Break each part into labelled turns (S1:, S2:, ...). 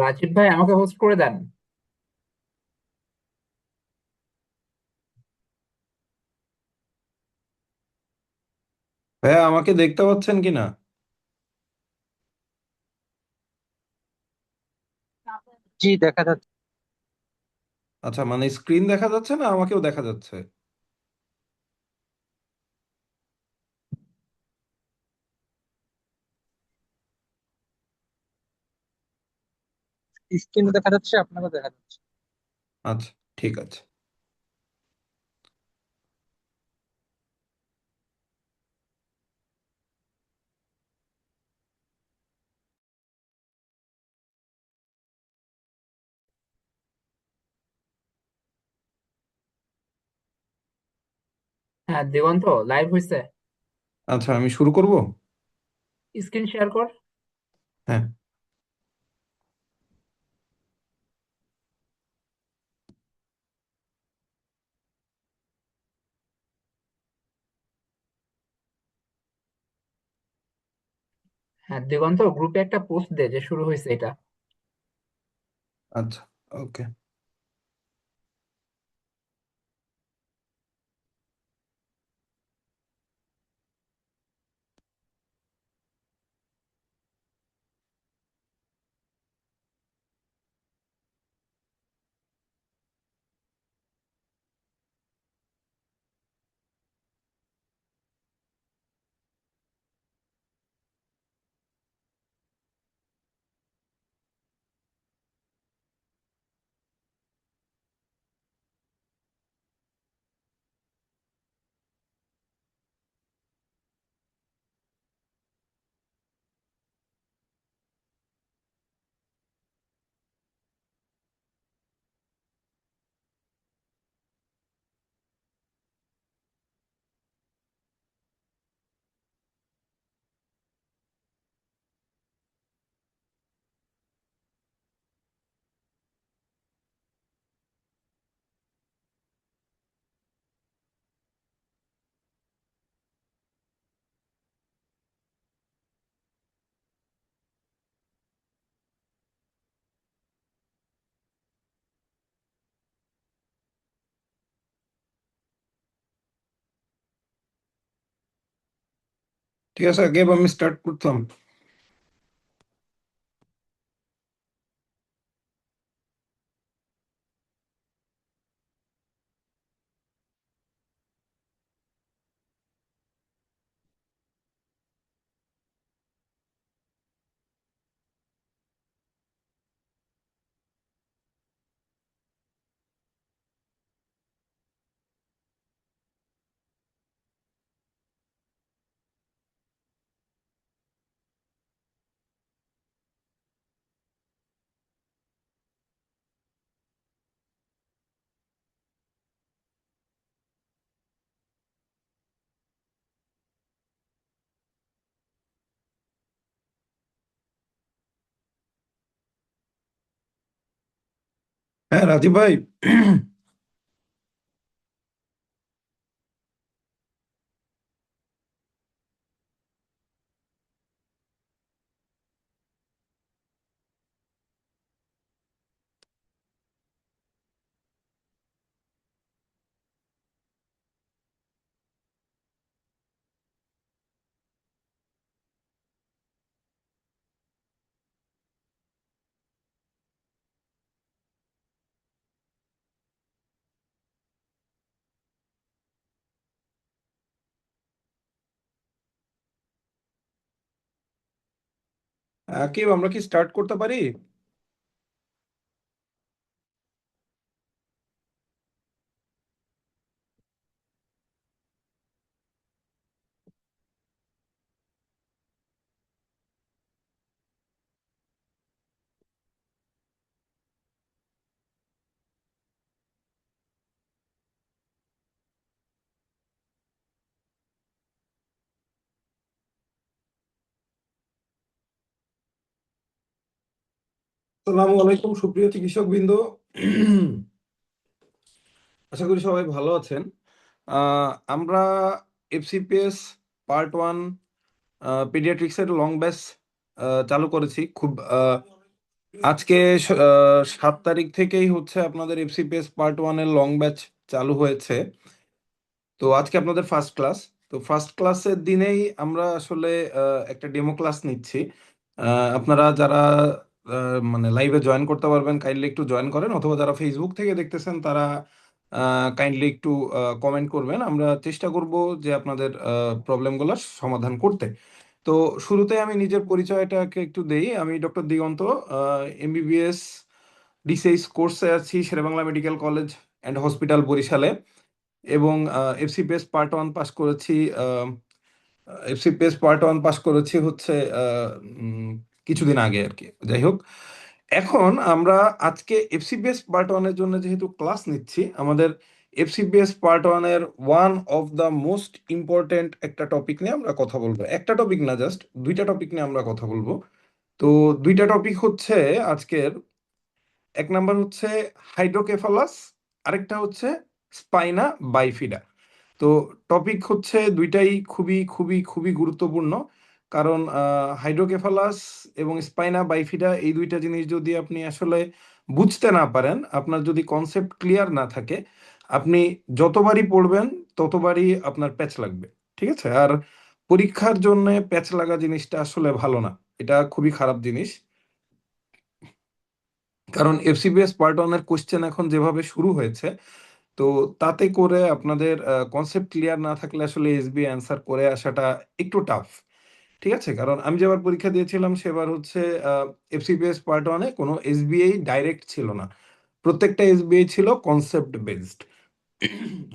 S1: রাজীব ভাই আমাকে হোস্ট করে দেন।
S2: ভাইয়া আমাকে দেখতে পাচ্ছেন কিনা?
S3: জি, দেখা যাচ্ছে।
S2: আচ্ছা, মানে স্ক্রিন দেখা যাচ্ছে না, আমাকেও দেখা যাচ্ছে?
S3: স্ক্রিনে দেখা যাচ্ছে, আপনাকে দেখা যাচ্ছে।
S2: আচ্ছা, ঠিক আছে।
S1: হ্যাঁ, দিগন্ত লাইভ হয়েছে।
S2: আচ্ছা, আমি শুরু করব।
S1: স্ক্রিন শেয়ার কর।
S2: হ্যাঁ।
S1: হ্যাঁ, দিগন্ত গ্রুপে একটা পোস্ট দে যে শুরু হয়েছে এটা।
S2: আচ্ছা, ওকে। ঠিক আছে, আগে আমি স্টার্ট করতাম। হ্যাঁ, রাজীব ভাই। আকিব, আমরা কি স্টার্ট করতে পারি? আসসালামু আলাইকুম, সুপ্রিয় চিকিৎসক বৃন্দ। আশা করি সবাই ভালো আছেন। আমরা এফসিপিএস পার্ট 1 পিডিয়াট্রিক্সের লং ব্যাচ চালু করেছি। খুব আজকে 7 তারিখ থেকেই হচ্ছে আপনাদের এফসিপিএস পার্ট 1 এর লং ব্যাচ চালু হয়েছে। তো আজকে আপনাদের ফার্স্ট ক্লাস। তো ফার্স্ট ক্লাসের দিনেই আমরা আসলে একটা ডেমো ক্লাস নিচ্ছি। আপনারা যারা মানে লাইভে জয়েন করতে পারবেন কাইন্ডলি একটু জয়েন করেন, অথবা যারা ফেসবুক থেকে দেখতেছেন তারা কাইন্ডলি একটু কমেন্ট করবেন। আমরা চেষ্টা করব যে আপনাদের প্রবলেমগুলোর সমাধান করতে। তো শুরুতে আমি নিজের পরিচয়টাকে একটু দেই। আমি ডক্টর দিগন্ত, এমবিবিএস ডিসিএস কোর্সে আছি Sher e Bangla medical college and hospital বরিশালে, এবং এফসিপিএস পার্ট 1 পাস করেছি হচ্ছে আহ, উম, কিছুদিন আগে আর কি। যাই হোক, এখন আমরা আজকে এফসিপিএস পার্ট 1 এর জন্য যেহেতু ক্লাস নিচ্ছি, আমাদের এফসিপিএস পার্ট 1 এর one of the most important একটা টপিক নিয়ে আমরা কথা বলবো। একটা টপিক না, জাস্ট দুইটা টপিক নিয়ে আমরা কথা বলবো। তো দুইটা টপিক হচ্ছে আজকের, এক নাম্বার হচ্ছে হাইড্রোকেফালাস, আরেকটা হচ্ছে স্পাইনা বাইফিডা। তো টপিক হচ্ছে দুইটাই খুবই খুবই খুবই গুরুত্বপূর্ণ, কারণ হাইড্রোকেফালাস এবং স্পাইনা বাইফিডা এই দুইটা জিনিস যদি আপনি আসলে বুঝতে না পারেন, আপনার যদি কনসেপ্ট ক্লিয়ার না থাকে, আপনি যতবারই পড়বেন ততবারই আপনার প্যাচ লাগবে। ঠিক আছে? আর পরীক্ষার জন্য প্যাচ লাগা জিনিসটা আসলে ভালো না, এটা খুবই খারাপ জিনিস। কারণ এফসিপিএস পার্ট 1 এর কোশ্চেন এখন যেভাবে শুরু হয়েছে, তো তাতে করে আপনাদের কনসেপ্ট ক্লিয়ার না থাকলে আসলে এসবিআই অ্যান্সার করে আসাটা একটু টাফ। ঠিক আছে? কারণ আমি যেবার পরীক্ষা দিয়েছিলাম সেবার হচ্ছে এফসিপিএস পার্ট 1-এ কোনো এসবিআই ডাইরেক্ট ছিল না, প্রত্যেকটা এসবিআই ছিল কনসেপ্ট বেসড।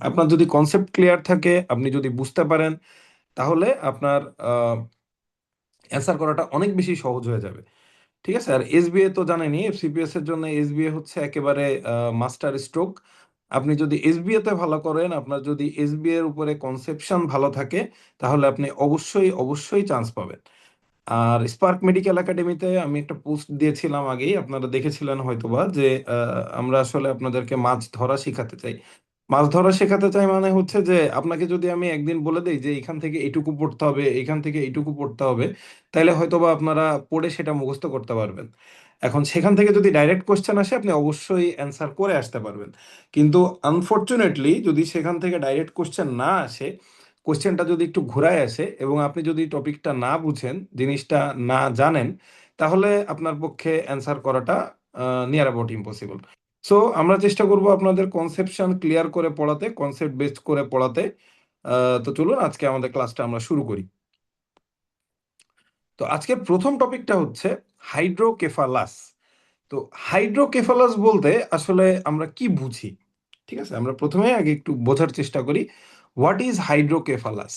S2: আপনার যদি কনসেপ্ট ক্লিয়ার থাকে, আপনি যদি বুঝতে পারেন, তাহলে আপনার অ্যান্সার করাটা অনেক বেশি সহজ হয়ে যাবে। ঠিক আছে? আর এসবিএ তো জানেনই, এফসিপিএস এর জন্য এসবিএ হচ্ছে একেবারে মাস্টার স্ট্রোক। আপনি যদি এসবিএ তে ভালো করেন, আপনার যদি এসবিএ এর উপরে কনসেপশন ভালো থাকে, তাহলে আপনি অবশ্যই অবশ্যই চান্স পাবেন। আর স্পার্ক মেডিকেল একাডেমিতে আমি একটা পোস্ট দিয়েছিলাম আগেই, আপনারা দেখেছিলেন হয়তোবা, যে আমরা আসলে আপনাদেরকে মাছ ধরা শেখাতে চাই। মাছ ধরা শেখাতে চাই মানে হচ্ছে যে আপনাকে যদি আমি একদিন বলে দেই যে এখান থেকে এইটুকু পড়তে হবে, এখান থেকে এইটুকু পড়তে হবে, তাহলে হয়তোবা আপনারা পড়ে সেটা মুখস্থ করতে পারবেন। এখন সেখান থেকে যদি ডাইরেক্ট কোশ্চেন আসে, আপনি অবশ্যই অ্যান্সার করে আসতে পারবেন। কিন্তু আনফরচুনেটলি যদি সেখান থেকে ডাইরেক্ট কোশ্চেন না আসে, কোশ্চেনটা যদি একটু ঘুরায় আসে, এবং আপনি যদি টপিকটা না বুঝেন, জিনিসটা না জানেন, তাহলে আপনার পক্ষে অ্যান্সার করাটা নিয়ার অ্যাবাউট ইম্পসিবল। সো আমরা চেষ্টা করব আপনাদের কনসেপশন ক্লিয়ার করে পড়াতে, কনসেপ্ট বেসড করে পড়াতে। তো চলুন আজকে আমাদের ক্লাসটা আমরা শুরু করি। তো আজকের প্রথম টপিকটা হচ্ছে হাইড্রোকেফালাস। তো হাইড্রোকেফালাস বলতে আসলে আমরা কি বুঝি? ঠিক আছে, আমরা প্রথমে আগে একটু বোঝার চেষ্টা করি হোয়াট ইজ হাইড্রোকেফালাস।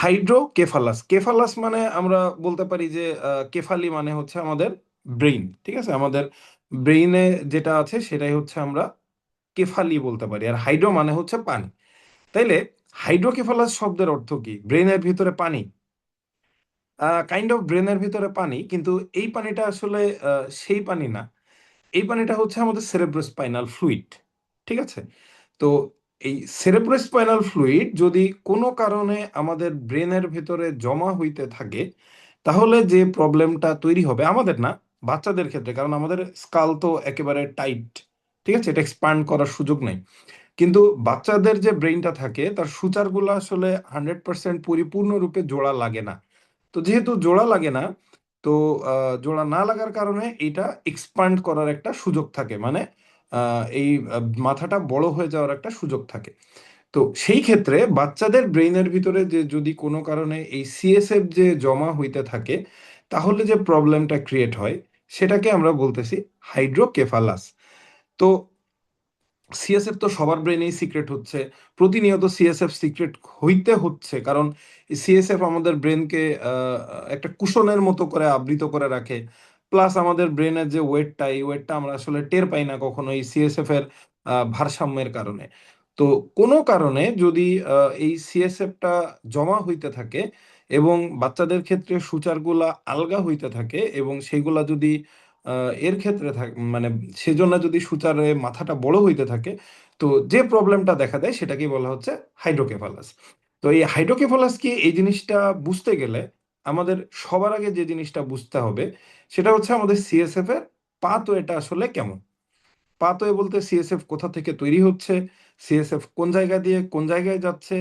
S2: হাইড্রোকেফালাস, কেফালাস মানে আমরা বলতে পারি যে কেফালি মানে হচ্ছে আমাদের ব্রেইন। ঠিক আছে? আমাদের ব্রেইনে যেটা আছে সেটাই হচ্ছে আমরা কেফালি বলতে পারি। আর হাইড্রো মানে হচ্ছে পানি। তাইলে হাইড্রোকেফালাস শব্দের অর্থ কি? ব্রেইনের ভিতরে পানি, কাইন্ড অফ ব্রেনের ভিতরে পানি, কিন্তু এই পানিটা আসলে সেই পানি না। এই পানিটা হচ্ছে আমাদের সেরেব্রোস্পাইনাল ফ্লুইড। ঠিক আছে? তো এই সেরেব্রোস্পাইনাল ফ্লুইড যদি কোনো কারণে আমাদের ব্রেনের ভেতরে জমা হইতে থাকে, তাহলে যে প্রবলেমটা তৈরি হবে, আমাদের না, বাচ্চাদের ক্ষেত্রে, কারণ আমাদের স্কাল তো একেবারে টাইট। ঠিক আছে? এটা এক্সপ্যান্ড করার সুযোগ নেই। কিন্তু বাচ্চাদের যে ব্রেইনটা থাকে, তার সূচারগুলো আসলে 100% পরিপূর্ণরূপে জোড়া লাগে না। তো যেহেতু জোড়া লাগে না, তো জোড়া না লাগার কারণে এটা এক্সপান্ড করার একটা সুযোগ থাকে, মানে এই মাথাটা বড় হয়ে যাওয়ার একটা সুযোগ থাকে। তো সেই ক্ষেত্রে বাচ্চাদের ব্রেইনের ভিতরে যে যদি কোনো কারণে এই সিএসএফ যে জমা হইতে থাকে, তাহলে যে প্রবলেমটা ক্রিয়েট হয়, সেটাকে আমরা বলতেছি হাইড্রোকেফালাস। তো সিএসএফ তো সবার ব্রেনেই সিক্রেট হচ্ছে, প্রতিনিয়ত সিএসএফ সিক্রেট হইতে হচ্ছে, কারণ সিএসএফ আমাদের ব্রেনকে একটা কুশনের মতো করে আবৃত করে রাখে। প্লাস আমাদের ব্রেনের যে ওয়েটটা, এই ওয়েটটা আমরা আসলে টের পাই না কখনো এই সিএসএফ এর ভারসাম্যের কারণে। তো কোনো কারণে যদি এই সিএসএফটা জমা হইতে থাকে, এবং বাচ্চাদের ক্ষেত্রে সূচারগুলা আলগা হইতে থাকে, এবং সেইগুলা যদি এর ক্ষেত্রে থাকে, মানে সেজন্য যদি সূচারে মাথাটা বড় হইতে থাকে, তো যে প্রবলেমটা দেখা দেয় সেটাকেই বলা হচ্ছে হাইড্রোকেফালাস। তো এই হাইড্রোকেফালাস কি, এই জিনিসটা বুঝতে গেলে আমাদের সবার আগে যে জিনিসটা বুঝতে হবে সেটা হচ্ছে আমাদের সিএসএফ এর পাথওয়েটা আসলে কেমন। পাথওয়ে বলতে সিএসএফ কোথা থেকে তৈরি হচ্ছে, সিএসএফ কোন জায়গা দিয়ে কোন জায়গায় যাচ্ছে,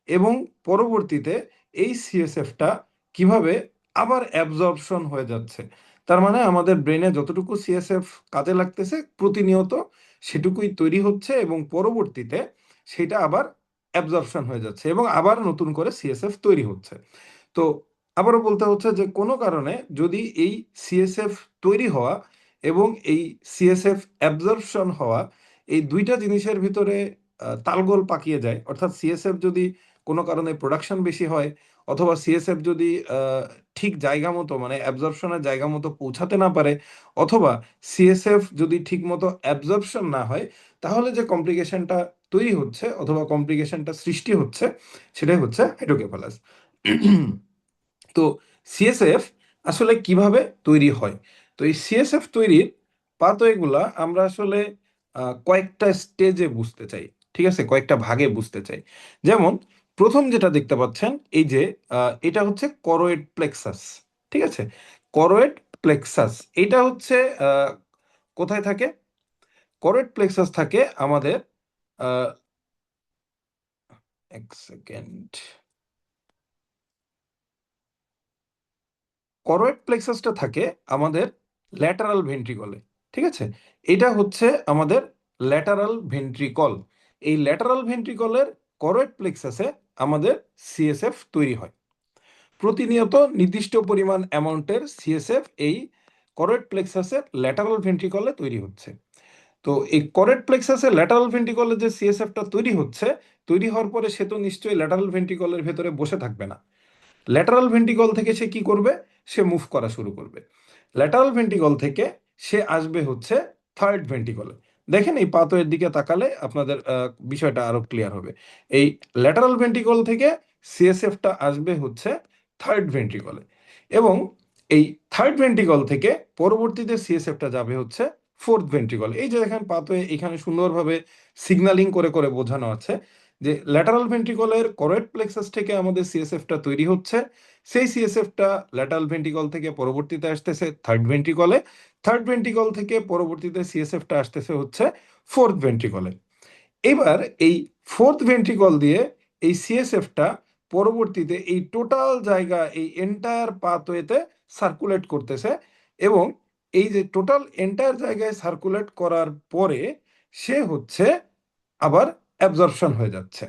S2: এবং পরবর্তীতে এই সিএসএফটা কিভাবে আবার অ্যাবজর্পশন হয়ে যাচ্ছে। তার মানে আমাদের ব্রেনে যতটুকু সিএসএফ কাজে লাগতেছে প্রতিনিয়ত সেটুকুই তৈরি হচ্ছে এবং পরবর্তীতে সেটা আবার অ্যাবজর্পশন হয়ে যাচ্ছে এবং আবার নতুন করে সিএসএফ তৈরি হচ্ছে। তো আবারও বলতে হচ্ছে যে কোনো কারণে যদি এই সিএসএফ তৈরি হওয়া এবং এই সিএসএফ অ্যাবজর্পশন হওয়া এই দুইটা জিনিসের ভিতরে তালগোল পাকিয়ে যায়, অর্থাৎ সিএসএফ যদি কোনো কারণে প্রোডাকশন বেশি হয় অথবা সিএসএফ যদি ঠিক জায়গা মতো মানে অ্যাবজর্পশনের জায়গা মতো পৌঁছাতে না পারে অথবা সিএসএফ যদি ঠিক মতো অ্যাবজর্পশন না হয়, তাহলে যে কমপ্লিকেশনটা তৈরি হচ্ছে অথবা কমপ্লিকেশনটা সৃষ্টি হচ্ছে সেটাই হচ্ছে হাইড্রোকেফালাস। তো সিএসএফ আসলে কিভাবে তৈরি হয়? তো এই সিএসএফ তৈরির পাথওয়েগুলা আমরা আসলে কয়েকটা স্টেজে বুঝতে চাই, ঠিক আছে, কয়েকটা ভাগে বুঝতে চাই। যেমন প্রথম যেটা দেখতে পাচ্ছেন এই যে এটা হচ্ছে করোয়েড প্লেক্সাস, ঠিক আছে। করোয়েড প্লেক্সাস এটা হচ্ছে কোথায় থাকে? করোয়েড প্লেক্সাস থাকে আমাদের আহ, এক সেকেন্ড, করোয়েড প্লেক্সাসটা থাকে আমাদের ল্যাটারাল ভেন্ট্রিকলে, ঠিক আছে। এটা হচ্ছে আমাদের ল্যাটারাল ভেন্ট্রিকল। এই ল্যাটারাল ভেন্ট্রিকলের করোয়েড প্লেক্সাসে আমাদের সিএসএফ তৈরি হয়। প্রতিনিয়ত নির্দিষ্ট পরিমাণ অ্যামাউন্টের সিএসএফ এই করোয়েড প্লেক্সাসের ল্যাটারাল ভেন্ট্রিকলে তৈরি হচ্ছে। তো এই করোয়েড প্লেক্সাসের ল্যাটারাল ভেন্ট্রিকলে যে সিএসএফটা তৈরি হচ্ছে, তৈরি হওয়ার পরে সে তো নিশ্চয়ই ল্যাটারাল ভেন্ট্রিকলের ভেতরে বসে থাকবে না। ল্যাটারাল ভেন্ট্রিকল থেকে সে কি করবে? সে মুভ করা শুরু করবে। ল্যাটারাল ভেন্ট্রিকল থেকে সে আসবে হচ্ছে থার্ড ভেন্ট্রিকলে। দেখেন এই পাথওয়ের দিকে তাকালে আপনাদের বিষয়টা আরো ক্লিয়ার হবে। এই ল্যাটারাল ভেন্ট্রিকল থেকে সিএসএফটা আসবে হচ্ছে থার্ড ভেন্ট্রিকলে এবং এই থার্ড ভেন্ট্রিকল থেকে পরবর্তীতে সিএসএফটা যাবে হচ্ছে ফোর্থ ভেন্ট্রিকল। এই যে দেখেন পাথওয়ে এখানে সুন্দরভাবে সিগন্যালিং করে করে বোঝানো আছে যে ল্যাটারাল ভেন্ট্রিকলের করোয়েড প্লেক্সাস থেকে আমাদের সিএসএফটা তৈরি হচ্ছে, সেই সিএসএফটা ল্যাটারাল ভেন্ট্রিকল থেকে পরবর্তীতে আসতেছে থার্ড ভেন্ট্রিকলে, থার্ড ভেন্ট্রিকল থেকে পরবর্তীতে সিএসএফটা আসতেছে হচ্ছে ফোর্থ ভেন্ট্রিকলে। এবার এই ফোর্থ ভেন্ট্রিকল দিয়ে এই সিএসএফটা পরবর্তীতে এই টোটাল জায়গা এই এন্টায়ার পাথওয়েতে সার্কুলেট করতেছে এবং এই যে টোটাল এন্টায়ার জায়গায় সার্কুলেট করার পরে সে হচ্ছে আবার অ্যাবজর্পশন হয়ে যাচ্ছে।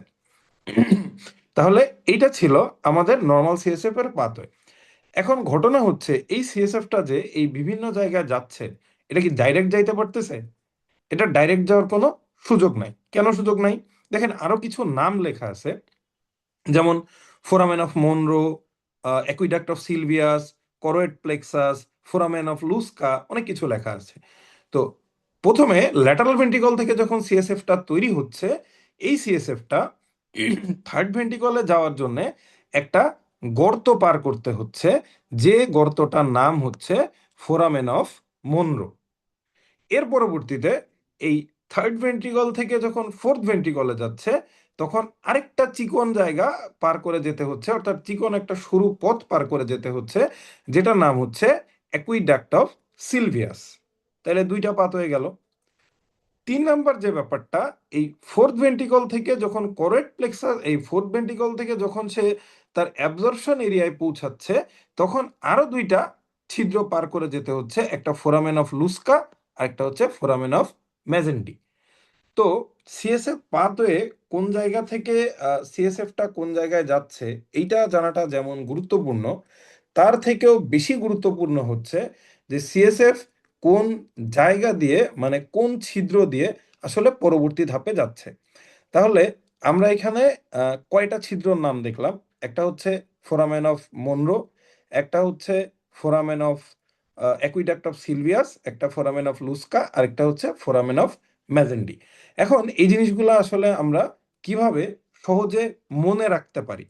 S2: তাহলে এইটা ছিল আমাদের নর্মাল সিএসএফ এর পাথওয়ে। এখন ঘটনা হচ্ছে এই সিএসএফটা যে এই বিভিন্ন জায়গায় যাচ্ছে, এটা কি ডাইরেক্ট যাইতে পারতেছে? এটা ডাইরেক্ট যাওয়ার কোনো সুযোগ নাই। কেন সুযোগ নাই? দেখেন আরো কিছু নাম লেখা আছে, যেমন foramen of Monro, aqueduct of Sylvius, choroid plexus, foramen of Luschka, অনেক কিছু লেখা আছে। তো প্রথমে ল্যাটারাল ভেন্ট্রিকল থেকে যখন সিএসএফটা তৈরি হচ্ছে, এই সিএসএফটা থার্ড ভেন্ট্রিকলে যাওয়ার জন্য একটা গর্ত পার করতে হচ্ছে, যে গর্তটার নাম হচ্ছে ফোরামেন অফ মনরো। এর পরবর্তীতে এই থার্ড ভেন্ট্রিকল থেকে যখন ফোর্থ ভেন্ট্রিকলে যাচ্ছে তখন আরেকটা চিকন জায়গা পার করে যেতে হচ্ছে, অর্থাৎ চিকন একটা সরু পথ পার করে যেতে হচ্ছে, যেটার নাম হচ্ছে অ্যাকুইডাক্ট অফ সিলভিয়াস। তাহলে দুইটা পাত হয়ে গেল। 3 নাম্বার যে ব্যাপারটা, এই ফোর্থ ভেন্ট্রিকল থেকে যখন করোয়েড প্লেক্সাস এই ফোর্থ ভেন্ট্রিকল থেকে যখন সে তার অ্যাবজর্পশন এরিয়ায় পৌঁছাচ্ছে তখন আরো দুইটা ছিদ্র পার করে যেতে হচ্ছে, একটা ফোরামেন অফ লুস্কা আর একটা হচ্ছে ফোরামেন অফ ম্যাজেন্টি। তো সিএসএফ পাথওয়ে কোন জায়গা থেকে সিএসএফটা কোন জায়গায় যাচ্ছে এইটা জানাটা যেমন গুরুত্বপূর্ণ, তার থেকেও বেশি গুরুত্বপূর্ণ হচ্ছে যে সিএসএফ কোন জায়গা দিয়ে মানে কোন ছিদ্র দিয়ে আসলে পরবর্তী ধাপে যাচ্ছে। তাহলে আমরা এখানে কয়টা ছিদ্রর নাম দেখলাম? একটা হচ্ছে ফোরামেন অফ মনরো, একটা হচ্ছে foramen of aqueduct of Sylvius, একটা ফোরামেন অফ লুস্কা, আর একটা হচ্ছে ফোরামেন অফ ম্যাজেন্ডি। এখন এই জিনিসগুলো আসলে আমরা কিভাবে সহজে মনে রাখতে পারি?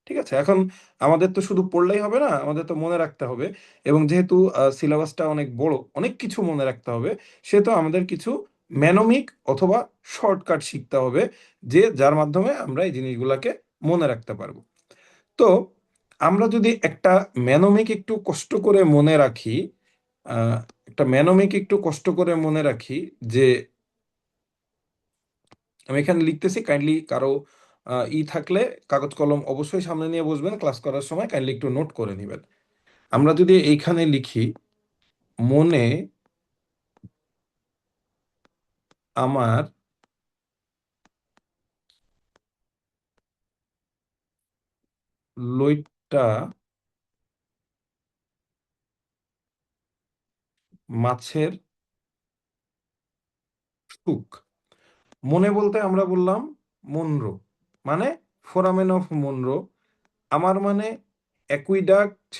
S2: ঠিক আছে, এখন আমাদের তো শুধু পড়লেই হবে না, আমাদের তো মনে রাখতে হবে এবং যেহেতু সিলেবাসটা অনেক বড়, অনেক কিছু মনে রাখতে হবে, সেহেতু আমাদের কিছু ম্যানোমিক অথবা শর্টকাট শিখতে হবে, যে যার মাধ্যমে আমরা এই জিনিসগুলোকে মনে রাখতে পারবো। তো আমরা যদি একটা ম্যানোমিক একটু কষ্ট করে মনে রাখি, আহ, একটা ম্যানোমিক একটু কষ্ট করে মনে রাখি যে আমি এখানে লিখতেছি, কাইন্ডলি কারো থাকলে কাগজ কলম অবশ্যই সামনে নিয়ে বসবেন, ক্লাস করার সময় কাইন্ডলি একটু নোট করে নেবেন। আমরা যদি এইখানে লিখি মনে আমার লইট্টা মাছের সুখ। মনে বলতে আমরা বললাম মনরো, মানে ফোরামেন অফ মনরো। আমার মানে অ্যাকুইডাক্ট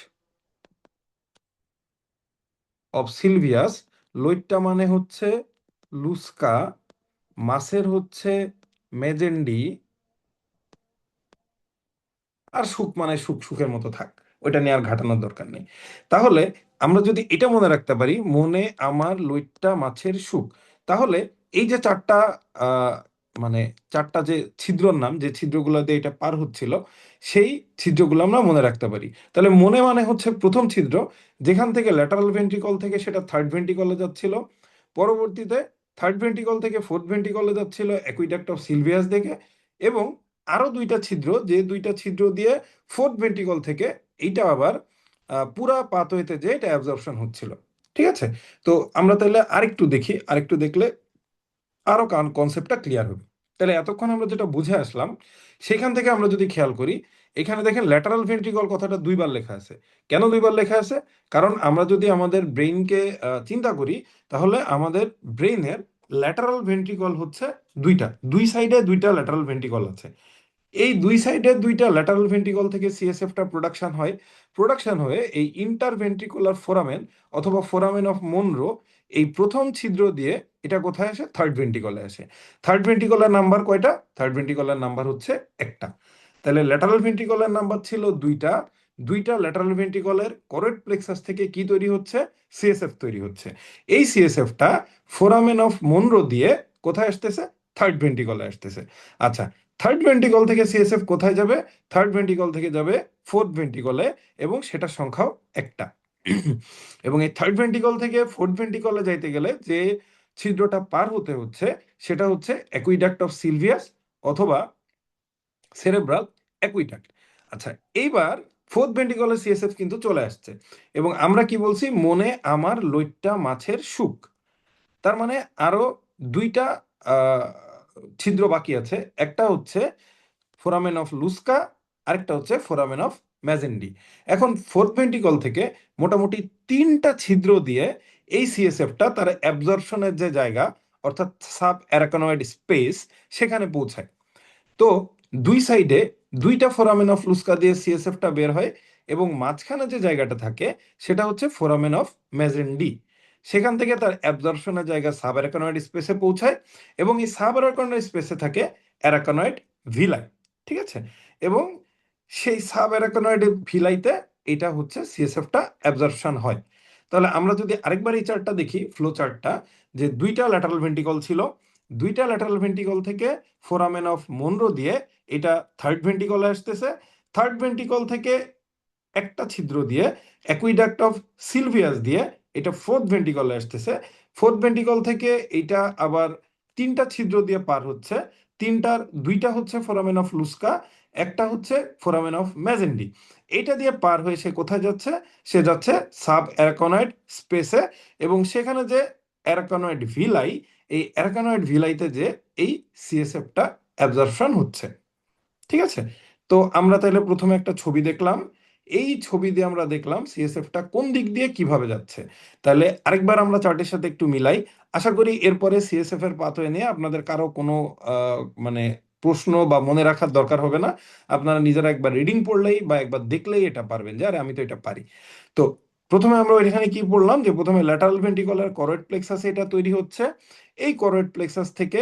S2: অফ সিলভিয়াস। লইট্টা মানে হচ্ছে লুস্কা, মাছের হচ্ছে মেজেন্ডি, আর সুখ মানে সুখ, সুখের মতো থাক, ওইটা নিয়ে আর ঘাটানোর দরকার নেই। তাহলে আমরা যদি এটা মনে রাখতে পারি, মনে আমার লইট্টা মাছের সুখ, তাহলে এই যে চারটা আহ মানে চারটা যে ছিদ্রর নাম, যে ছিদ্রগুলো দিয়ে এটা পার হচ্ছিল, সেই ছিদ্রগুলো আমরা মনে রাখতে পারি। তাহলে মনে মানে হচ্ছে প্রথম ছিদ্র, যেখান থেকে ল্যাটারাল ভেন্ট্রিকল থেকে সেটা থার্ড ভেন্ট্রিকলে যাচ্ছিল, পরবর্তীতে থার্ড ভেন্ট্রিকল থেকে ফোর্থ ভেন্ট্রিকলে যাচ্ছিল অ্যাকুইডাক্ট অফ সিলভিয়াস দেখে, এবং আরো দুইটা ছিদ্র, যে দুইটা ছিদ্র দিয়ে ফোর্থ ভেন্ট্রিকল থেকে এইটা আবার পুরা পাথওয়েতে যে এটা অ্যাবজর্পশন হচ্ছিল। ঠিক আছে, তো আমরা তাহলে আরেকটু দেখি, আরেকটু দেখলে আরো কনসেপ্টটা ক্লিয়ার হবে। তাহলে এতক্ষণ আমরা যেটা বুঝে আসলাম, সেখান থেকে আমরা যদি খেয়াল করি, এখানে দেখেন ল্যাটারাল ভেন্ট্রিকল কথাটা দুইবার লেখা আছে। কেন দুইবার লেখা আছে? কারণ আমরা যদি আমাদের ব্রেইনকে চিন্তা করি, তাহলে আমাদের ব্রেইনের ল্যাটারাল ভেন্ট্রিকল হচ্ছে দুইটা, দুই সাইডে দুইটা ল্যাটারাল ভেন্ট্রিকল আছে। এই দুই সাইডের দুইটা ল্যাটারাল ভেন্ট্রিকল থেকে সিএসএফটা প্রোডাকশন হয়, প্রোডাকশন হয়ে এই ইন্টারভেন্ট্রিকুলার ফোরামেন অথবা ফোরামেন অফ মনরো, এই প্রথম ছিদ্র দিয়ে এটা কোথায় আসে? থার্ড ভেন্ট্রিকলে আসে। থার্ড ভেন্ট্রিকলের নাম্বার কয়টা? থার্ড ভেন্ট্রিকলের নাম্বার হচ্ছে একটা। তাহলে ল্যাটারাল ভেন্ট্রিকলের নাম্বার ছিল দুইটা, দুইটা ল্যাটারাল ভেন্ট্রিকলের করেড প্লেক্সাস থেকে কি তৈরি হচ্ছে? সিএসএফ তৈরি হচ্ছে। এই সিএসএফটা ফোরামেন অফ মনরো দিয়ে কোথায় আসতেছে? থার্ড ভেন্ট্রিকলে আসতেছে। আচ্ছা, থার্ড ভেন্ট্রিকল থেকে সিএসএফ কোথায় যাবে? থার্ড ভেন্ট্রিকল থেকে যাবে ফোর্থ ভেন্ট্রিকলে, এবং সেটার সংখ্যাও একটা। এবং এই থার্ড ভেন্ট্রিকল থেকে ফোর্থ ভেন্ট্রিকলে যাইতে গেলে যে ছিদ্রটা পার হতে হচ্ছে, সেটা হচ্ছে অ্যাকুইডাক্ট অফ সিলভিয়াস অথবা সেরেব্রাল অ্যাকুইডাক্ট। আচ্ছা, এইবার ফোর্থ ভেন্ট্রিকলে সিএসএফ কিন্তু চলে আসছে, এবং আমরা কি বলছি? মনে আমার লইট্টা মাছের সুখ। তার মানে আরো দুইটা আহ, ছিদ্র বাকি আছে। একটা হচ্ছে ফোরামেন অফ লুস্কা, আরেকটা হচ্ছে ফোরামেন অফ ম্যাজেন্ডি। এখন ফোর্থ ভেন্ট্রিকল থেকে মোটামুটি তিনটা ছিদ্র দিয়ে এই সিএসএফটা তার অ্যাবজর্পশনের যে জায়গা, অর্থাৎ সাব অ্যারাকানয়েড স্পেস, সেখানে পৌঁছায়। তো দুই সাইডে দুইটা ফোরামেন অফ লুস্কা দিয়ে সিএসএফটা বের হয়, এবং মাঝখানে যে জায়গাটা থাকে সেটা হচ্ছে ফোরামেন অফ মেজেন্ডি। সেখান থেকে তার অ্যাবজর্পশনের জায়গা সাব অ্যারাকানয়েড স্পেসে পৌঁছায়, এবং এই সাব অ্যারাকানয়েড স্পেসে থাকে অ্যারাকানয়েড ভিলাই। ঠিক আছে, এবং সেই সাব অ্যারাকানয়েড ভিলাইতে এটা হচ্ছে সিএসএফটা অ্যাবজর্পশন হয়। তাহলে আমরা যদি আরেকবার এই চার্টটা দেখি, ফ্লো চার্টটা, যে দুইটা ল্যাটারাল ভেন্ট্রিকল ছিল, দুইটা ল্যাটারাল ভেন্ট্রিকল থেকে ফোরামেন অফ মনরো দিয়ে এটা থার্ড ভেন্ট্রিকলে আসতেছে, থার্ড ভেন্ট্রিকল থেকে একটা ছিদ্র দিয়ে অ্যাকুইডাক্ট অফ সিলভিয়াস দিয়ে এটা ফোর্থ ভেন্ট্রিকলে আসতেছে, ফোর্থ ভেন্ট্রিকল থেকে এটা আবার তিনটা ছিদ্র দিয়ে পার হচ্ছে, তিনটার দুইটা হচ্ছে ফোরামেন অফ লুস্কা, একটা হচ্ছে ফোরামেন অফ ম্যাজেন্ডি। এইটা দিয়ে পার হয়ে সে কোথায় যাচ্ছে? সে যাচ্ছে সাব অ্যারাকনয়েড স্পেসে, এবং সেখানে যে অ্যারাকনয়েড ভিলাই, এই অ্যারাকনয়েড ভিলাইতে যে এই সিএসএফটা অ্যাবজর্পশন হচ্ছে। ঠিক আছে, তো আমরা তাহলে প্রথমে একটা ছবি দেখলাম, এই ছবি দিয়ে আমরা দেখলাম সিএসএফটা কোন দিক দিয়ে কিভাবে যাচ্ছে। তাহলে আরেকবার আমরা চার্টের সাথে একটু মিলাই। আশা করি এরপরে সিএসএফ এর পাথওয়ে নিয়ে আপনাদের কারো কোনো মানে প্রশ্ন বা মনে রাখার দরকার হবে না। আপনারা নিজেরা একবার রিডিং পড়লেই বা একবার দেখলেই এটা পারবেন যে আরে আমি তো এটা পারি। তো প্রথমে আমরা এখানে কি পড়লাম, যে প্রথমে ল্যাটারাল ভেন্ট্রিকুলার করয়েড প্লেক্সাসে এটা তৈরি হচ্ছে। এই করয়েড প্লেক্সাস থেকে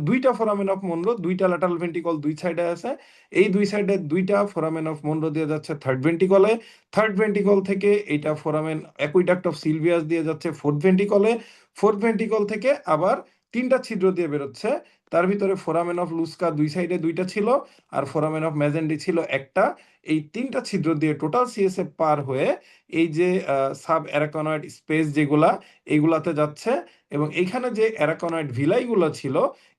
S2: দুইটা ফোরামেন অফ মনরো, দুইটা ল্যাটারাল ভেন্ট্রিকল দুই সাইডে আছে, এই দুই সাইডে দুইটা ফোরামেন অফ মনরো দিয়ে যাচ্ছে থার্ড ভেন্ট্রিকলে, থার্ড ভেন্ট্রিকল থেকে এইটা ফোরামেন অ্যাকুইডাক্ট অফ সিলভিয়াস দিয়ে যাচ্ছে ফোর্থ ভেন্ট্রিকলে, ফোর্থ ভেন্ট্রিকল থেকে আবার তিনটা ছিদ্র দিয়ে বেরোচ্ছে, তার ভিতরে ফোরামেন অফ লুস্কা দুই সাইডে দুইটা ছিল আর ফোরামেন অফ ম্যাজেন্ডি ছিল একটা। এই তিনটা ছিদ্র দিয়ে টোটাল সিএসএফ পার হয়ে এই যে সাব অ্যারাকনয়েড স্পেস যেগুলা এইগুলাতে যাচ্ছে, এবং এইখানে যে অ্যারাকনয়েড ভিলাইগুলো ছিল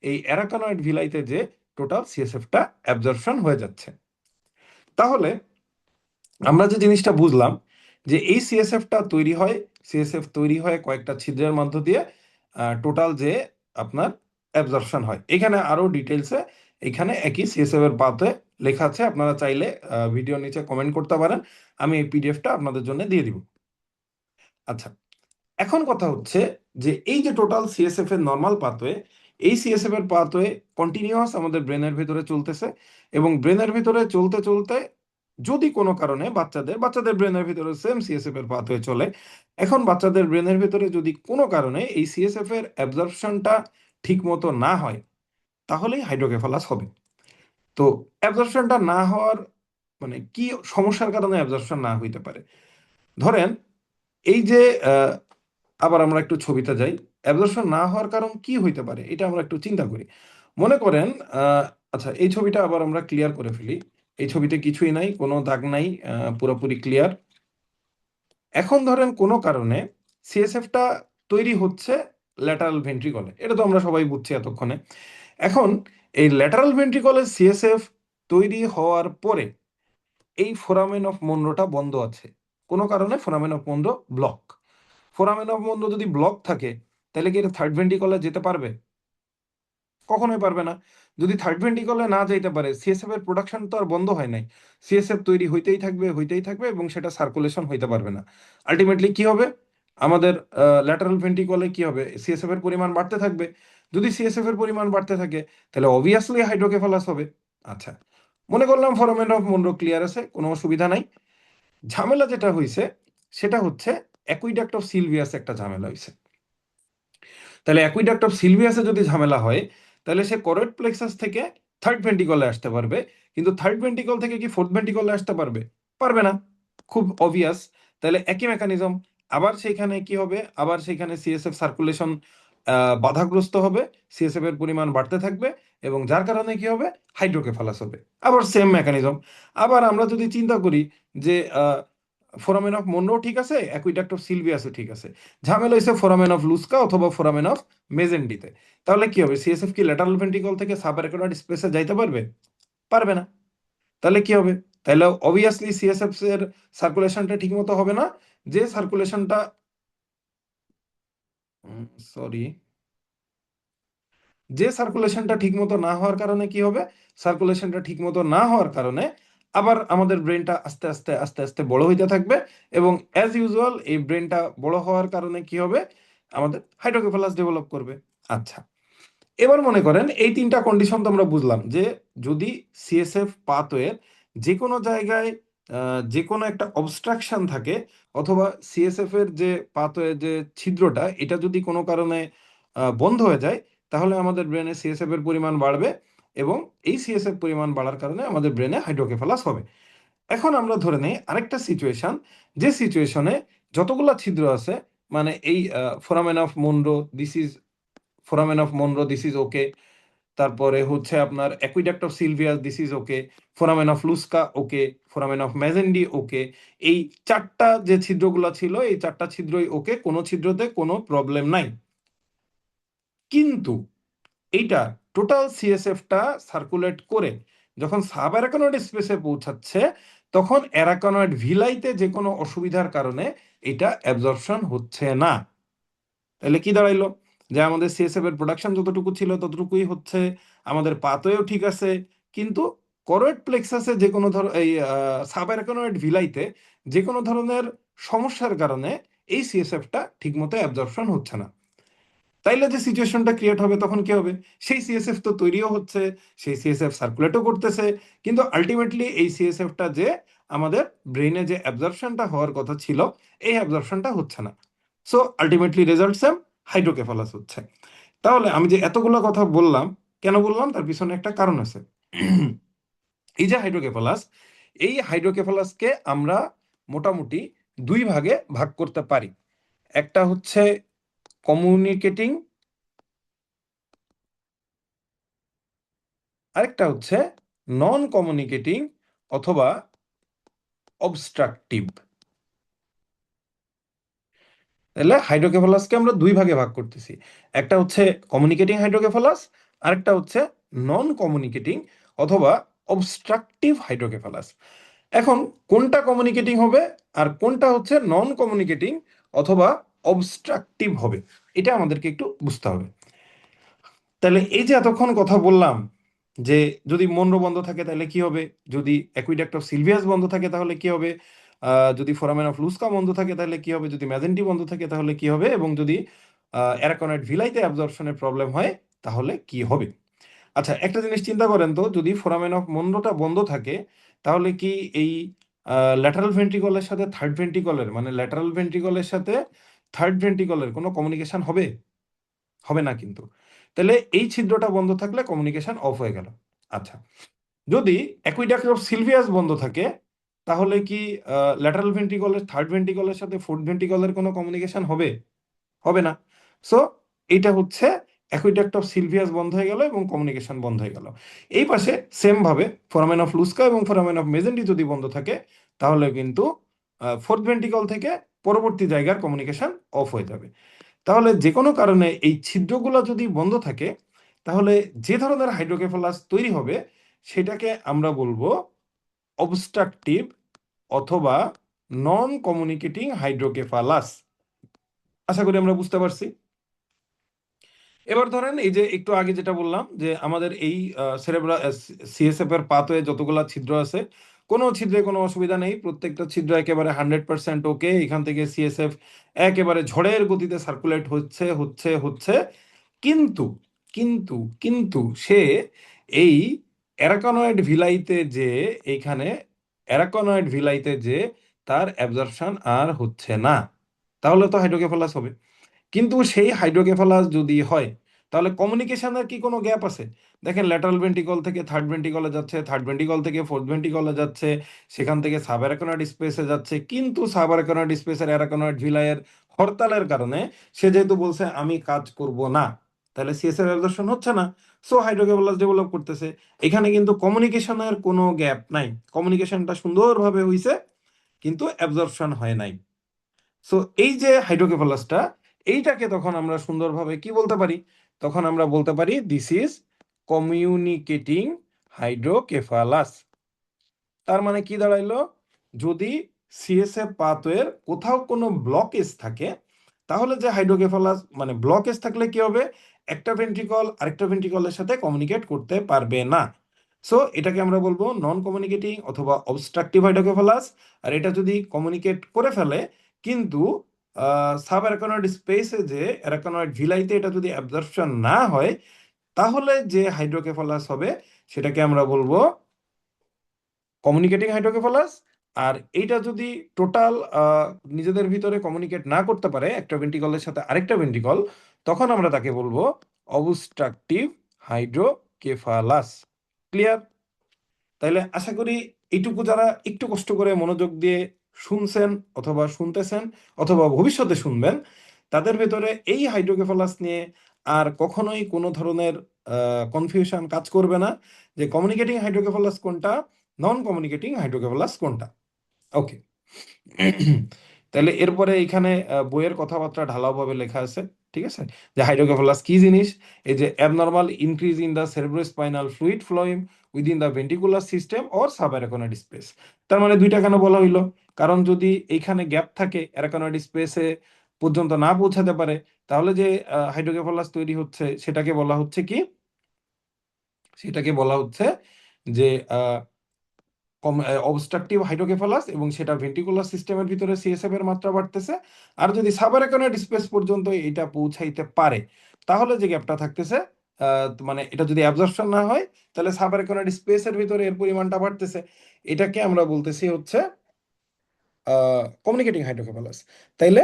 S2: এই অ্যারাকনয়েড ভিলাইতে যে টোটাল সিএসএফটা অ্যাবজর্পশন হয়ে যাচ্ছে। তাহলে আমরা যে জিনিসটা বুঝলাম যে এই সিএসএফটা তৈরি হয়, সিএসএফ তৈরি হয় কয়েকটা ছিদ্রের মধ্য দিয়ে টোটাল যে আপনার অ্যাবজর্পশন হয়। এখানে আরো ডিটেলসে এখানে একই সিএসএফ এর পাতে লেখা আছে, আপনারা চাইলে ভিডিও নিচে কমেন্ট করতে পারেন, আমি এই পিডিএফটা আপনাদের জন্য দিয়ে দিব। আচ্ছা, এখন কথা হচ্ছে যে এই যে টোটাল সিএসএফ এর নর্মাল পাথওয়ে, এই সিএসএফ এর পাথওয়ে কন্টিনিউয়াস আমাদের ব্রেনের ভিতরে চলতেছে, এবং ব্রেনের ভিতরে চলতে চলতে যদি কোনো কারণে বাচ্চাদের ব্রেনের ভিতরে সেম সিএসএফ এর পাথওয়ে চলে, এখন বাচ্চাদের ব্রেনের ভিতরে যদি কোনো কারণে এই সিএসএফ এর অ্যাবজর্পশনটা ঠিক মতো না হয়, তাহলেই হাইড্রোকেফালাস হবে। তো অ্যাবজর্পশনটা না হওয়ার মানে কি সমস্যার কারণে অ্যাবজর্পশন না হইতে পারে? ধরেন এই যে আবার আমরা একটু ছবিতে যাই, অ্যাবজর্পশন না হওয়ার কারণ কি হইতে পারে এটা আমরা একটু চিন্তা করি। মনে করেন আচ্ছা, এই ছবিটা আবার আমরা ক্লিয়ার করে ফেলি। এই ছবিতে কিছুই নাই, কোনো দাগ নাই, পুরোপুরি ক্লিয়ার। এখন ধরেন কোনো কারণে সিএসএফটা তৈরি হচ্ছে ল্যাটারাল ভেন্ট্রিকলে, এটা তো আমরা সবাই বুঝছি এতক্ষণে। এখন এই ল্যাটারাল ভেন্ট্রিকলের সিএসএফ তৈরি হওয়ার পরে এই ফোরামেন অফ মনরোটা বন্ধ আছে, কোনো কারণে foramen of Munro block. Foramen of Munro যদি ব্লক থাকে, তাহলে কি এটা থার্ড ভেন্ট্রিকলে যেতে পারবে? কখনোই পারবে না। যদি থার্ড ভেন্ট্রিকলে না যেতে পারে, সিএসএফ এর প্রোডাকশন তো আর বন্ধ হয় নাই, সিএসএফ তৈরি হইতেই থাকবে এবং সেটা সার্কুলেশন হইতে পারবে না। আলটিমেটলি কি হবে, আমাদের ল্যাটারাল ভেন্ট্রিকলে কি হবে, সিএসএফ এর পরিমাণ বাড়তে থাকবে। যদি সিএসএফ এর পরিমাণ বাড়তে থাকে, তাহলে অবভিয়াসলি হাইড্রোকেফালাস হবে। আচ্ছা, মনে করলাম ফোরামেন অফ মনরো ক্লিয়ার আছে, কোনো অসুবিধা নাই। ঝামেলা যেটা হয়েছে সেটা হচ্ছে অ্যাকুইডাক্ট অফ সিলভিয়াস একটা ঝামেলা হয়েছে। তাহলে অ্যাকুইডাক্ট অফ সিলভিয়াসে যদি ঝামেলা হয়, তাহলে সে করোয়েড প্লেক্সাস থেকে থার্ড ভেন্ট্রিকলে আসতে পারবে, কিন্তু থার্ড ভেন্ট্রিকল থেকে কি ফোর্থ ভেন্ট্রিকলে আসতে পারবে? পারবে না। খুব অবভিয়াস। তাহলে একই মেকানিজম, আবার সেইখানে কি হবে, আবার সেইখানে সিএসএফ সার্কুলেশন বাধাগ্রস্ত হবে, সিএসএফ এর পরিমাণ বাড়তে থাকবে, এবং যার কারণে কি হবে, হাইড্রোকেফালাস হবে। আবার সেম মেকানিজম। আবার আমরা যদি চিন্তা করি যে ফোরামেন অফ মনরো ঠিক আছে, অ্যাকুইডাক্ট অফ সিলভিয়াসও ঠিক আছে, ঝামেলা হয়েছে ফোরামেন অফ লুস্কা অথবা ফোরামেন অফ মেজেন্ডিতে, তাহলে কি হবে, সিএসএফ কি ল্যাটারাল ভেন্ট্রিকল থেকে সাব অ্যারাকনয়েড স্পেসে যাইতে পারবে? পারবে না। তাহলে কি হবে, তাহলে অবভিয়াসলি সিএসএফ এর সার্কুলেশনটা ঠিক মতো হবে না। যে সার্কুলেশনটা সরি যে সার্কুলেশনটা ঠিক মতো না হওয়ার কারণে কি হবে, সার্কুলেশনটা ঠিক মতো না হওয়ার কারণে আবার আমাদের ব্রেনটা আস্তে আস্তে আস্তে আস্তে বড় হইতে থাকবে, এবং অ্যাজ ইউজুয়াল এই ব্রেনটা বড় হওয়ার কারণে কি হবে, আমাদের হাইড্রোকেফালাস ডেভেলপ করবে। আচ্ছা, এবার মনে করেন এই তিনটা কন্ডিশন তো আমরা বুঝলাম যে যদি সিএসএফ পাথওয়ে যে কোনো জায়গায় যে কোনো একটা অবস্ট্রাকশন থাকে, অথবা সিএসএফ এর যে পাথওয়ে যে ছিদ্রটা এটা যদি কোনো কারণে বন্ধ হয়ে যায়, তাহলে আমাদের ব্রেনে সিএসএফ এর পরিমাণ বাড়বে, এবং এই সিএসএফ পরিমাণ বাড়ার কারণে আমাদের ব্রেনে হাইড্রোকেফালাস হবে। এখন আমরা ধরে নেই আরেকটা সিচুয়েশন, যে সিচুয়েশনে যতগুলা ছিদ্র আছে, মানে এই foramen of Monro this is foramen of Monro this is okay, তারপরে হচ্ছে আপনার aqueduct of Sylvius this is okay, foramen of Luschka okay, foramen of Magendie okay, এই চারটা যে ছিদ্রগুলো ছিল এই চারটা ছিদ্রই ওকে, কোনো ছিদ্রতে কোনো প্রবলেম নাই। কিন্তু এইটা টোটাল সিএসএফটা সার্কুলেট করে যখন সাব অ্যারাকনয়েড স্পেসে পৌঁছাচ্ছে, তখন অ্যারাকনয়েড ভিলাইতে যে কোনো অসুবিধার কারণে এটা অ্যাবজর্পশন হচ্ছে না। তাহলে কি দাঁড়াইলো, যে আমাদের সিএসএফ এর প্রোডাকশন যতটুকু ছিল ততটুকুই হচ্ছে, আমাদের পাথওয়েও ঠিক আছে, কিন্তু করোয়েড প্লেক্সাসে যে কোনো এই সাব অ্যারাকনয়েড ভিলাইতে যে কোনো ধরনের সমস্যার কারণে এই সিএসএফটা ঠিকমতো অ্যাবজর্পশন হচ্ছে না। তাইলে যে সিচুয়েশনটা ক্রিয়েট হবে তখন কি হবে, সেই সিএসএফ তো তৈরিও হচ্ছে, সেই সিএসএফ সার্কুলেটও করতেছে, কিন্তু আলটিমেটলি এই সিএসএফটা যে আমাদের ব্রেইনে যে অ্যাবজর্পশনটা হওয়ার কথা ছিল, এই অ্যাবজর্পশনটা হচ্ছে না। So ultimately result same, hydrocephalus হচ্ছে। তাহলে আমি যে এতগুলো কথা বললাম, কেন বললাম, তার পিছনে একটা কারণ আছে। এই যে হাইড্রোকেফালাস, এই হাইড্রোকেফালাসকে আমরা মোটামুটি দুই ভাগে ভাগ করতে পারি। একটা হচ্ছে কমিউনিকেটিং আরেকটা হচ্ছে নন কমিউনিকেটিং অথবা অবস্ট্রাকটিভ। তাহলে হাইড্রোকেফালাসকে আমরা দুই ভাগে ভাগ করতেছি, একটা হচ্ছে কমিউনিকেটিং হাইড্রোকেফালাস, আরেকটা হচ্ছে নন কমিউনিকেটিং অথবা অবস্ট্রাকটিভ হাইড্রোকেফালাস। এখন কোনটা কমিউনিকেটিং হবে আর কোনটা হচ্ছে নন কমিউনিকেটিং অথবা অবস্ট্রাকটিভ হবে, এটা আমাদেরকে একটু বুঝতে হবে। তাহলে এই যে এতক্ষণ কথা বললাম যে যদি মনরো বন্ধ থাকে তাহলে কি হবে, যদি অ্যাকুইডাক্ট অফ সিলভিয়াস বন্ধ থাকে তাহলে কি হবে, যদি ফোরামেন অফ লুস্কা বন্ধ থাকে তাহলে কি হবে, যদি ম্যাজেন্টি বন্ধ থাকে তাহলে কি হবে, এবং যদি অ্যারাকোনয়েড ভিলাইতে অ্যাবজর্পশনের প্রবলেম হয় তাহলে কি হবে। আচ্ছা, একটা জিনিস চিন্তা করেন তো, যদি ফোরামেন অফ মনরোটা বন্ধ থাকে তাহলে কি এই ল্যাটারাল ভেন্ট্রিকলের সাথে থার্ড ভেন্ট্রিকলের, মানে ল্যাটারাল ভেন্ট্রিকলের সাথে থার্ড ভেন্ট্রিকলের কোনো কমিউনিকেশন হবে? হবে না কিন্তু। তাহলে এই ছিদ্রটা বন্ধ থাকলে কমিউনিকেশন অফ হয়ে গেল। আচ্ছা, যদি অ্যাকুইডাক্ট অফ সিলভিয়াস বন্ধ থাকে তাহলে কি ল্যাটারাল ভেন্ট্রিকলের থার্ড ভেন্ট্রিকলের সাথে ফোর্থ ভেন্ট্রিকলের কোনো কমিউনিকেশন হবে? হবে না। সো এটা হচ্ছে অ্যাকুইডাক্ট অফ সিলভিয়াস বন্ধ হয়ে গেল এবং কমিউনিকেশন বন্ধ হয়ে গেল। এই পাশে সেম ভাবে ফোরামেন অফ লুস্কা এবং ফোরামেন অফ মেজেন্টি যদি বন্ধ থাকে তাহলে কিন্তু ফোর্থ ভেন্ট্রিকল থেকে পরবর্তী জায়গার কমিউনিকেশন অফ হয়ে যাবে। তাহলে যে কোনো কারণে এই ছিদ্রগুলো যদি বন্ধ থাকে তাহলে যে ধরনের হাইড্রোকেফালাস তৈরি হবে সেটাকে আমরা বলবো অবস্ট্রাকটিভ অথবা নন কমিউনিকেটিং হাইড্রোকেফালাস। আশা করি আমরা বুঝতে পারছি। এবার ধরেন এই যে একটু আগে যেটা বললাম যে আমাদের এই সেরেব্রা সিএসএফ এর পাথওয়ে যতগুলা ছিদ্র আছে, কোনো ছিদ্রে কোনো অসুবিধা নেই, প্রত্যেকটা ছিদ্র একেবারে 100% ওকে। এখান থেকে সিএসএফ একেবারে ঝড়ের গতিতে সার্কুলেট হচ্ছে হচ্ছে হচ্ছে। কিন্তু কিন্তু কিন্তু সে এই অ্যারাকনয়েড ভিলাইতে যে এইখানে অ্যারাকনয়েড ভিলাইতে যে তার অ্যাবজর্পশন আর হচ্ছে না, তাহলে তো হাইড্রোকেফালাস হবে। কিন্তু সেই হাইড্রোকেফালাস যদি হয় তাহলে কমিউনিকেশনের কি কোনো গ্যাপ আছে? দেখেন ল্যাটারাল ভেন্ট্রিকল থেকে থার্ড ভেন্ট্রিকলে যাচ্ছে, থার্ড ভেন্ট্রিকল থেকে ফোর্থ ভেন্ট্রিকলে যাচ্ছে, সেখান থেকে সাব অ্যারাকনয়েড স্পেসে যাচ্ছে, কিন্তু সাব অ্যারাকনয়েড স্পেসের অ্যারাকনয়েড ভিলায়ের হরতালের কারণে সে যেহেতু বলছে আমি কাজ করব না, তাহলে সিএসএফ অ্যাবজর্পশন হচ্ছে না, সো হাইড্রোকেফালাস ডেভেলপ করতেছে। এখানে কিন্তু কমিউনিকেশনের কোনো গ্যাপ নাই, কমিউনিকেশনটা সুন্দরভাবে হইছে কিন্তু অ্যাবজর্পশন হয় নাই। সো এই যে হাইড্রোকেফালাসটা, এইটাকে তখন আমরা সুন্দরভাবে কি বলতে পারি? তখন আমরা বলতে পারি দিস ইজ কমিউনিকেটিং হাইড্রোকেফালাস। তার মানে কি দাঁড়াইলো, যদি সিএসএফ পাথওয়ের কোথাও কোনো ব্লকেজ থাকে তাহলে যে হাইড্রোকেফালাস, মানে ব্লকেজ থাকলে কি হবে, একটা ভেন্ট্রিকল আরেকটা ভেন্ট্রিকলের সাথে কমিউনিকেট করতে পারবে না। সো এটাকে আমরা বলবো নন কমিউনিকেটিং অথবা অবস্ট্রাকটিভ হাইড্রোকেফালাস। আর এটা যদি কমিউনিকেট করে ফেলে কিন্তু সাব অ্যারাকনয়েড স্পেসে যে অ্যারাকনয়েড ভিলাইতে এটা যদি অ্যাবজর্পশন না হয় তাহলে যে হাইড্রোকেফালাস হবে সেটাকে আমরা বলবো কমিউনিকেটিং হাইড্রোকেফালাস। আর এইটা যদি টোটাল নিজেদের ভিতরে কমিউনিকেট না করতে পারে একটা ভেন্ট্রিকলের সাথে আরেকটা ভেন্ট্রিকল, তখন আমরা তাকে বলবো অবস্ট্রাকটিভ হাইড্রোকেফালাস। ক্লিয়ার? তাইলে আশা করি এইটুকু যারা একটু কষ্ট করে মনোযোগ দিয়ে শুনছেন অথবা শুনতেছেন অথবা ভবিষ্যতে শুনবেন, তাদের ভেতরে এই হাইড্রোকেফালাস নিয়ে আর কখনোই কোনো ধরনের কনফিউশন কাজ করবে না যে কমিউনিকেটিং হাইড্রোকেফালাস কোনটা, নন কমিউনিকেটিং হাইড্রোকেফালাস কোনটা। ওকে। তাহলে এরপরে এখানে বইয়ের কথাবার্তা ঢালাওভাবে লেখা আছে, ঠিক আছে, যে হাইড্রোকেফালাস কি জিনিস। এই যে abnormal increase in the cerebrospinal fluid flowing within the ventricular system or subarachnoid space. তার মানে দুইটা কেন বলা হইলো, কারণ যদি এইখানে গ্যাপ থাকে অ্যারাকনয়েড স্পেসে পর্যন্ত না পৌঁছাতে পারে তাহলে যে হাইড্রোকেফালাস তৈরি হচ্ছে সেটাকে বলা হচ্ছে কি, সেটাকে বলা হচ্ছে যে অবস্ট্রাকটিভ হাইড্রোকেফালাস, এবং সেটা ভেন্ট্রিকুলার সিস্টেমের ভিতরে সিএসএফ এর মাত্রা বাড়তেছে। আর যদি সাবঅ্যারাকনয়েড স্পেস পর্যন্ত এটা পৌঁছাইতে পারে তাহলে যে গ্যাপটা থাকতেছে, মানে এটা যদি অ্যাবজর্পশন না হয় তাহলে সাবঅ্যারাকনয়েড স্পেসের ভিতরে এর পরিমাণটা বাড়তেছে। এটাকে আমরা বলতেছি হচ্ছে কমিউনিকেটিং হাইড্রোকেফালাস। তাইলে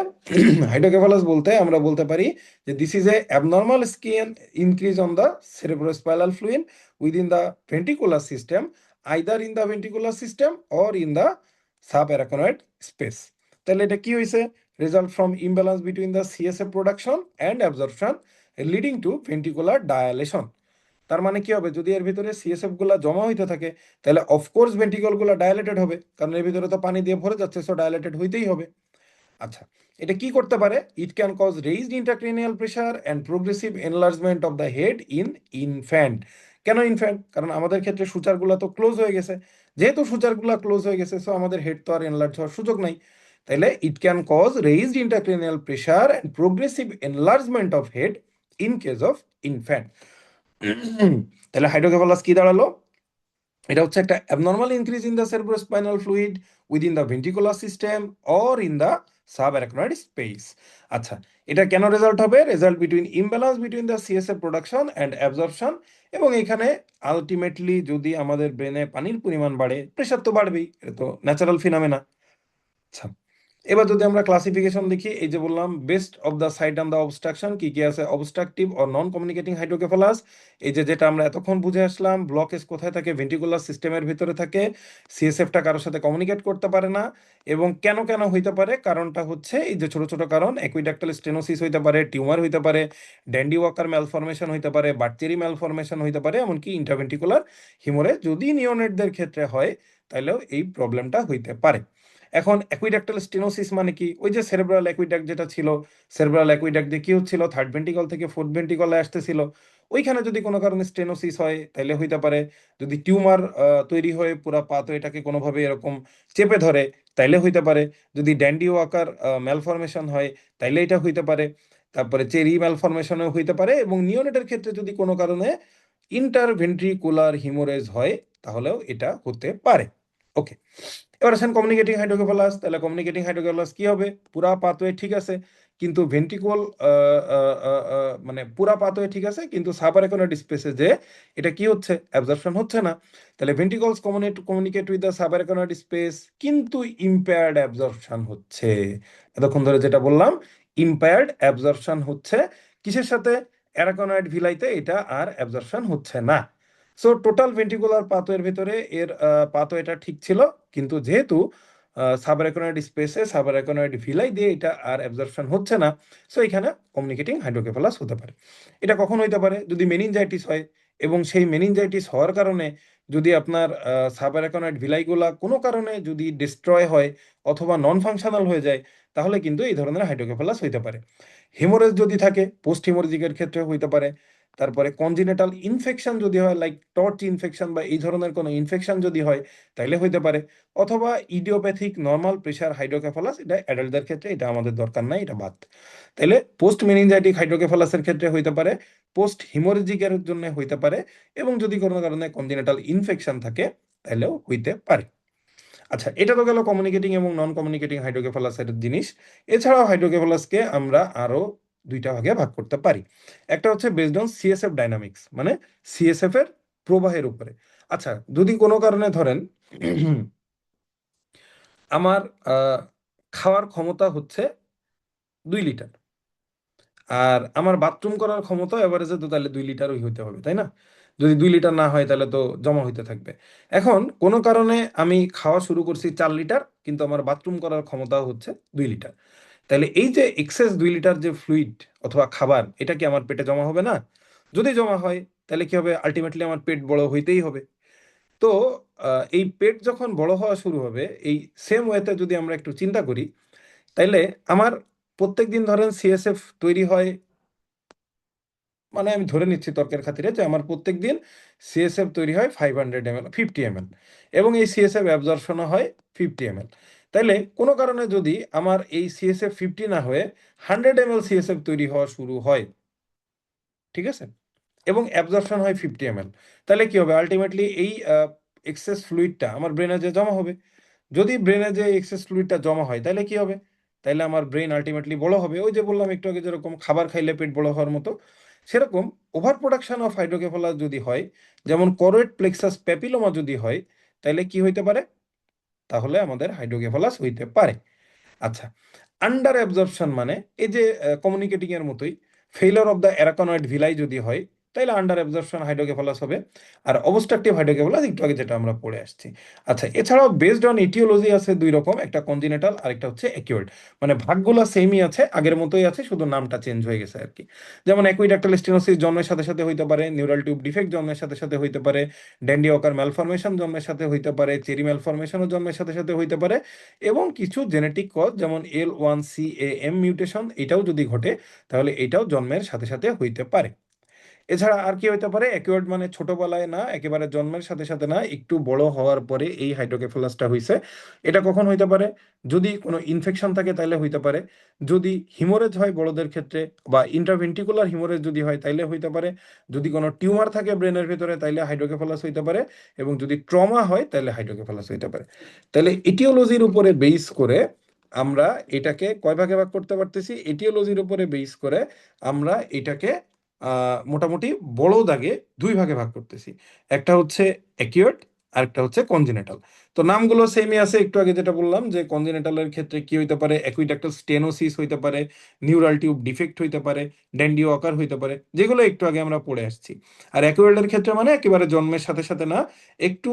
S2: হাইড্রোকেফালাস বলতে আমরা বলতে পারি যে this is a abnormal skin increase on the cerebrospinal fluid within the ventricular system, either in the ventricular system or in the subarachnoid space. তাহলে এটা কি হয়েছে, result from imbalance between the CSF production and absorption leading to ventricular dilation. তার মানে কি হবে, যদি এর ভিতরে সিএসএফ গুলা জমা হইতে থাকে তাহলে অফকোর্স ভেন্ট্রিকল গুলা ডায়ালেটেড হবে, কারণ এর ভিতরে তো পানি দিয়ে ভরে যাচ্ছে, সো ডায়ালেটেড হইতেই হবে। আচ্ছা, এটা কি করতে পারে? It can cause raised intracranial pressure and progressive enlargement of the head in infant. কেন ইনফ্যান্ট? কারণ আমাদের ক্ষেত্রে সূচারগুলো তো ক্লোজ হয়ে গেছে, যেহেতু সূচারগুলো ক্লোজ হয়ে গেছে, সো আমাদের হেড তো আর এনলার্জ হওয়ার সুযোগ নাই। তাইলে it can cause raised intracranial pressure and progressive enlargement of head in case of infant. তাহলে হাইড্রোকেফালাস কি দাঁড়ালো? এটা হচ্ছে একটা abnormal increase in the cerebrospinal fluid within the ventricular system or in the subarachnoid space. আচ্ছা, এটা কেন result হবে? Result between imbalance between the CSF production and absorption. এবং এখানে আলটিমেটলি যদি আমাদের ব্রেনে পানির পরিমাণ বাড়ে, প্রেশার তো বাড়বেই, এটা তো ন্যাচারাল ফিনোমেনা। আচ্ছা, এবার যদি আমরা ক্লাসিফিকেশন দেখি, এই যে বললাম best of the site and the obstruction, কি কি আছে? Obstructive or non communicating hydrocephalus, এই যে যেটা আমরা এতক্ষণ বুঝে আসলাম, ব্লকেজ কোথায় থাকে? ভেন্ট্রিকুলার সিস্টেমের ভিতরে থাকে, সিএসএফটা কারোর সাথে কমিউনিকেট করতে পারে না। এবং কেন কেন হইতে পারে? কারণটা হচ্ছে এই যে ছোট ছোট কারণ, অ্যাকুইডাক্টাল স্টেনোসিস হইতে পারে, টিউমার হইতে পারে, ড্যান্ডি ওয়াকার ম্যালফরমেশন হইতে পারে, বার্চেরি ম্যালফরমেশন হইতে পারে, এমনকি ইন্ট্রাভেন্ট্রিকুলার হিমোরেজ যদি নিওনেটদের ক্ষেত্রে হয়, তাহলেও এই প্রবলেমটা হইতে পারে। এখন অ্যাকুইডাক্টাল স্টেনোসিস মানে কি? ওই যে সেরেব্রাল অ্যাকুইডাক্ট যেটা ছিল, সেরেব্রাল অ্যাকুইডাক্ট দিয়ে কি হচ্ছিল? থার্ড ভেন্ট্রিকল থেকে ফোর্থ ভেন্ট্রিকলে আসতেছিল, ওইখানে যদি কোনো কারণে স্টেনোসিস হয় তাহলে হইতে পারে। যদি টিউমার তৈরি হয়ে পুরা পা তো এটাকে কোনোভাবে এরকম চেপে ধরে তাইলে হইতে পারে। যদি ড্যান্ডি ওয়াকার ম্যালফরমেশন হয় তাইলে এটা হইতে পারে। তারপরে চেরি ম্যালফরমেশনও হইতে পারে। এবং নিওনেটের ক্ষেত্রে যদি কোনো কারণে ইন্টারভেন্ট্রিকুলার হিমোরেজ হয় তাহলেও এটা হতে পারে। ওকে, এবার আসেন কমিউনিকেটিং হাইড্রোকেফালাস। তাহলে কমিউনিকেটিং হাইড্রোকেফালাস কি হবে? পুরা পাথওয়ে ঠিক আছে, কিন্তু ভেন্ট্রিকল মানে পুরা পাথওয়ে ঠিক আছে, কিন্তু সাবারেকনোয়েড স্পেসে যে এটা কি হচ্ছে? অ্যাবজর্পশন হচ্ছে না। তাহলে ventricles communicate with the subarachnoid space, কিন্তু ইম্পেয়ার্ড অ্যাবজর্পশন হচ্ছে। এতক্ষণ ধরে যেটা বললাম, ইম্পেয়ার্ড অ্যাবজর্পশন হচ্ছে কিসের সাথে? অ্যারাকনোয়েড ভিলাইতে এটা আর অ্যাবজর্পশন হচ্ছে না। সো টোটাল ভেন্ট্রিকুলার পাথওয়ের ভিতরে এর পাথওয়েটা ঠিক ছিল, কিন্তু যেহেতু সাবআরাকনোয়েড স্পেসে সাবআরাকনোয়েড ভিলাই দিয়ে এটা আর অ্যাবজর্পশন হচ্ছে না, সো এখানে কমিউনিকেটিং হাইড্রোকেফালাস হতে পারে। এটা কখন হইতে পারে? যদি মেনিনজাইটিস হয়, এবং সেই মেনিনজাইটিস হওয়ার কারণে যদি আপনার সাবআরাকনোয়েড ভিলাইগুলা কোনো কারণে যদি ডিস্ট্রয় হয় অথবা নন ফাংশনাল হয়ে যায়, তাহলে কিন্তু এই ধরনের হাইড্রোকেফালাস হইতে পারে। হেমোরেজ যদি থাকে, পোস্ট হিমোরেজিকের ক্ষেত্রে হইতে পারে। তারপরে কনজিনেটাল ইনফেকশন যদি হয়, লাইক টর্চ ইনফেকশন বা এই ধরনের কোনো ইনফেকশন যদি হয়, তাইলে হইতে পারে। অথবা ইডিওপ্যাথিক নর্মাল প্রেশার হাইড্রোকেফালাস, এটা অ্যাডাল্টদের ক্ষেত্রে এটা আমাদের দরকার নাই, এটা বাদ। তাইলে পোস্ট মেনিনজাইটিক হাইড্রোকেফালাসের ক্ষেত্রে হইতে পারে, পোস্ট হিমোরেজিকের জন্য হইতে পারে, এবং যদি কোনো কারণে কনজিনেটাল ইনফেকশন থাকে তাহলেও হইতে পারে। আচ্ছা, এটা তো গেল কমিউনিকেটিং এবং নন কমিউনিকেটিং হাইড্রোকেফালাসের জিনিস। এছাড়াও হাইড্রোকেফালাসকে আমরা আরো দুইটা ভাগে ভাগ করতে পারি। একটা হচ্ছে বেসড অন সিএসএফ ডাইনামিক্স, মানে সিএসএফ এর প্রবাহের উপরে। আচ্ছা, যদি কোনো কারণে ধরেন আমার খাওয়ার ক্ষমতা হচ্ছে 2 লিটার, আর আমার বাথরুম করার ক্ষমতা এভারেজে তো তাহলে 2 লিটারই হইতে হবে, তাই না? যদি 2 লিটার না হয় তাহলে তো জমা হইতে থাকবে। এখন কোনো কারণে আমি খাওয়া শুরু করছি 4 লিটার, কিন্তু আমার বাথরুম করার ক্ষমতা হচ্ছে 2 লিটার। তাহলে এই যে এক্সেস 2 লিটার যে ফ্লুইড অথবা খাবার, এটা কি আমার পেটে জমা হবে না? যদি জমা হয় তাহলে কি হবে? আলটিমেটলি আমার পেট বড় হইতেই হবে। তো এই পেট যখন বড় হওয়া শুরু হবে, এই সেম ওয়েতে যদি আমরা একটু চিন্তা করি, তাইলে আমার প্রত্যেকদিন ধরেন সিএসএফ তৈরি হয়, মানে আমি ধরে নিচ্ছি তর্কের খাতিরে যে আমার প্রত্যেকদিন সিএসএফ তৈরি হয় 500 ml, 50 ml, এবং এই সিএসএফ অ্যাবজর্পশনও হয় 50 ml। তাইলে কোনো কারণে যদি আমার এই সিএসএফ 50 না হয়ে 100 ml সিএসএফ তৈরি হওয়া শুরু হয়, ঠিক আছে, এবং অ্যাবজর্পশন হয় 50 ml, তাহলে কি হবে? আলটিমেটলি এই এক্সেস ফ্লুইডটা আমার ব্রেনে যে জমা হবে। যদি ব্রেনে যে এক্সেস ফ্লুইডটা জমা হয় তাহলে কি হবে? তাহলে আমার ব্রেন আলটিমেটলি বড় হবে। ওই যে বললাম একটু আগে, যেরকম খাবার খাইলে পেট বড় হওয়ার মতো, সেরকম ওভার প্রোডাকশন অফ হাইড্রোকেফালাস যদি হয়, যেমন করোয়েড প্লেক্সাস প্যাপিলোমা যদি হয়, তাহলে কি হইতে পারে? তাহলে আমাদের হাইড্রোকেফালাস হইতে পারে। আচ্ছা, আন্ডার অ্যাবজর্পশন মানে এই যে কমিউনিকেটিং এর মতোই, ফেইলিওর অফ দ্য অ্যারাকনোয়েড ভিলাই যদি হয়, তাইলে আন্ডার অ্যাবজর্পশন হাইড্রোকেফালাস হবে। আর অবস্ট্রাকটিভ হাইড্রোকেফালাস একটু আগে যেটা আমরা পড়ে আসছি। আচ্ছা, এছাড়াও বেসড অন ইটিওলজি আছে দুই রকম, একটা কনজিনেটাল আর একটা হচ্ছে অ্যাকিউয়েট। মানে ভাগগুলো সেমই আছে, আগের মতোই আছে, শুধু নামটা চেঞ্জ হয়ে গেছে আর কি। যেমন অ্যাকুইডাক্টাল স্টেনোসিস জন্মের সাথে সাথে হইতে পারে, নিউরাল টিউব ডিফেক্ট জন্মের সাথে সাথে হইতে পারে, ড্যান্ডি ওকার ম্যালফরমেশন জন্মের সাথে হইতে পারে, চেরি ম্যালফরমেশনও জন্মের সাথে সাথে হইতে পারে, এবং কিছু জেনেটিক কজ যেমন L1CAM মিউটেশন এটাও যদি ঘটে তাহলে এটাও জন্মের সাথে সাথে হইতে পারে। এছাড়া আর কি হইতে পারে, অ্যাকিউয়ার্ড মানে ছোটবেলায় না, একেবারে জন্মের সাথে সাথে না, একটু বড় হওয়ার পরে এই হাইড্রোকেফালাসটা হইছে। এটা কখন হইতে পারে? যদি কোনো ইনফেকশন থাকে তাইলে হইতে পারে, যদি হিমোরেজ হয় বড়দের ক্ষেত্রে, বা ইন্ট্রাভেন্ট্রিকুলার হিমোরেজ যদি হয় তাইলে হইতে পারে, যদি কোনো টিউমার থাকে ব্রেনের ভিতরে তাইলে হাইড্রোকেফালাস হইতে পারে, এবং যদি ট্রমা হয় তাইলে হাইড্রোকেফালাস হইতে পারে। তাহলে এটিওলজির উপরে বেস করে আমরা এটাকে কয় ভাগে ভাগ করতে পারতেছি? এটিওলজির উপরে বেস করে আমরা এটাকে মোটামুটি বড় দাগে দুই ভাগে ভাগ করতেছি। একটা হচ্ছে অ্যাকিউট আর একটা হচ্ছে কনজেনিটাল। তো নামগুলো সেমই আছে, একটু আগে যেটা বললাম যে কনজেনিটালের ক্ষেত্রে কি হইতে পারে, অ্যাকুইডাক্টাল স্টেনোসিস হইতে পারে, নিউরাল টিউব ডিফেক্ট হইতে পারে, ড্যান্ডি ওয়াকার হইতে পারে, যেগুলো একটু আগে আমরা পড়ে আসছি। আর অ্যাকুইডের ক্ষেত্রে মানে একেবারে জন্মের সাথে সাথে না, একটু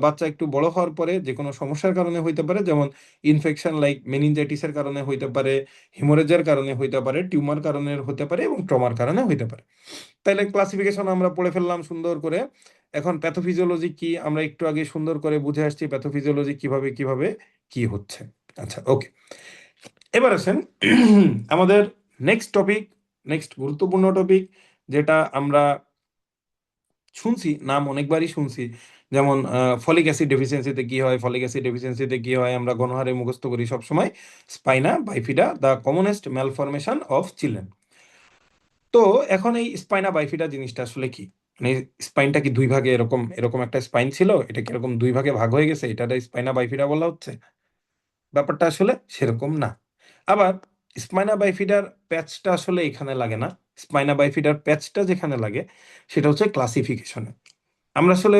S2: বাচ্চা একটু বড় হওয়ার পরে যে কোনো সমস্যার কারণে হইতে পারে, যেমন ইনফেকশন লাইক মেনিনজাইটিসের কারণে হইতে পারে, হিমোরেজের কারণে হইতে পারে, টিউমার কারণে হতে পারে, এবং ট্রমার কারণে হইতে পারে। তাইলে ক্লাসিফিকেশন আমরা পড়ে ফেললাম সুন্দর করে। এখন প্যাথোফিজিওলজি কি আমরা একটু আগে সুন্দর করে বুঝে আসছি, প্যাথোফিজিওলজি কিভাবে কিভাবে কি হচ্ছে। আচ্ছা, ওকে, এবার আসেন আমাদের নেক্সট টপিক, নেক্সট গুরুত্বপূর্ণ টপিক, যেটা আমরা শুনছি, নাম অনেকবারই শুনছি, যেমন ফলিক অ্যাসিড ডেফিসিয়েন্সিতে কি হয়, ফলিক অ্যাসিড ডেফিসিয়েন্সিতে কি হয়, আমরা গণহারে মুখস্থ করি সবসময়, spina বাইফিডা the commonest malformation of children. তো এখন এই স্পাইনা বাইফিডা জিনিসটা আসলে কি? মানে স্পাইনটা কি দুই ভাগে, এরকম এরকম একটা স্পাইন ছিল, এটা কি এরকম দুই ভাগে ভাগ হয়ে গেছে, এটা স্পাইনা বাইফিডা বলা হচ্ছে? ব্যাপারটা আসলে সেরকম না। আবার স্পাইনা বাইফিডার প্যাচটা আসলে এখানে লাগে না। স্পাইনা বাইফিডার প্যাচটা যেখানে লাগে সেটা হচ্ছে ক্লাসিফিকেশনে। আমরা আসলে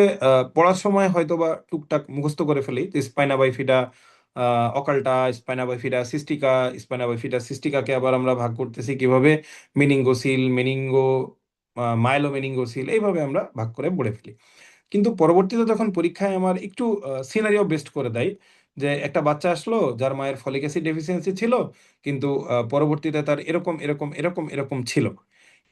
S2: পড়ার সময় হয়তো বা টুকটাক মুখস্থ করে ফেলি যে spina bifida occulta, spina bifida cystica, spina bifida সিস্টিকাকে আবার আমরা ভাগ করতেছি কিভাবে, মেনিঙ্গোসিল, মাইলো মেনিঙ্গোসিল, এইভাবে আমরা ভাগ করে পড়ে ফেলি। কিন্তু পরবর্তীতে যখন পরীক্ষায় আমার একটু সিনারিও বেস্ট করে দেয়, যে একটা বাচ্চা আসলো যার মায়ের ফলিক অ্যাসিড ডেফিসিয়েন্সি ছিল, কিন্তু পরবর্তীতে তার এরকম এরকম এরকম এরকম ছিল,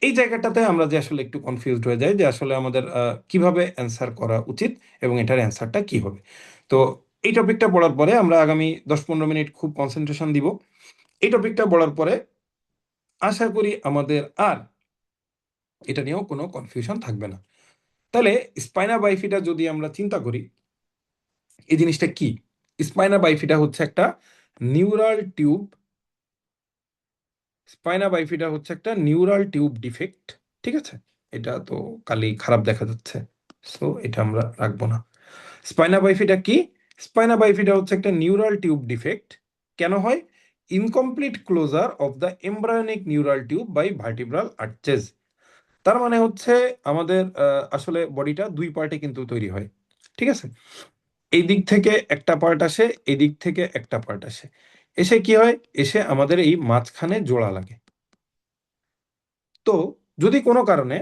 S2: এই জায়গাটাতে আমরা যে আসলে একটু কনফিউজড হয়ে যাই যে আসলে আমাদের কিভাবে অ্যান্সার করা উচিত এবং এটার অ্যান্সারটা কি হবে। তো এই টপিকটা পড়ার পরে আমরা আগামী 10-15 মিনিট খুব কনসেন্ট্রেশন দিব। এই টপিকটা পড়ার পরে আশা করি আমাদের আর এটা নিয়েও কোনো কনফিউশন থাকবে না। তাহলে স্পাইনা বাইফিডা যদি আমরা চিন্তা করি, এই জিনিসটা কি? স্পাইনা বাইফিডা হচ্ছে একটা নিউরাল টিউব, স্পাইনা বাইফিডা হচ্ছে একটা নিউরাল টিউব ডিফেক্ট। ঠিক আছে, এটা তো কালি খারাপ দেখা যাচ্ছে, সো এটা আমরা রাখবো না। স্পাইনা বাইফিডা কি? স্পাইনা বাইফিডা হচ্ছে একটা নিউরাল টিউব ডিফেক্ট। কেন হয়? Incomplete closure of the embryonic neural tube by vertebral arches. তার মানে হচ্ছে আমাদের আসলে বডিটা দুই পার্টে কিন্তু তৈরি হয়। ঠিক আছে, এই দিক থেকে একটা পার্ট আসে, এই দিক থেকে একটা পার্ট আসে, এসে কি হয়, এসে আমাদের এই মাঝখানে জোড়া লাগে। তো যদি কোনো কারণে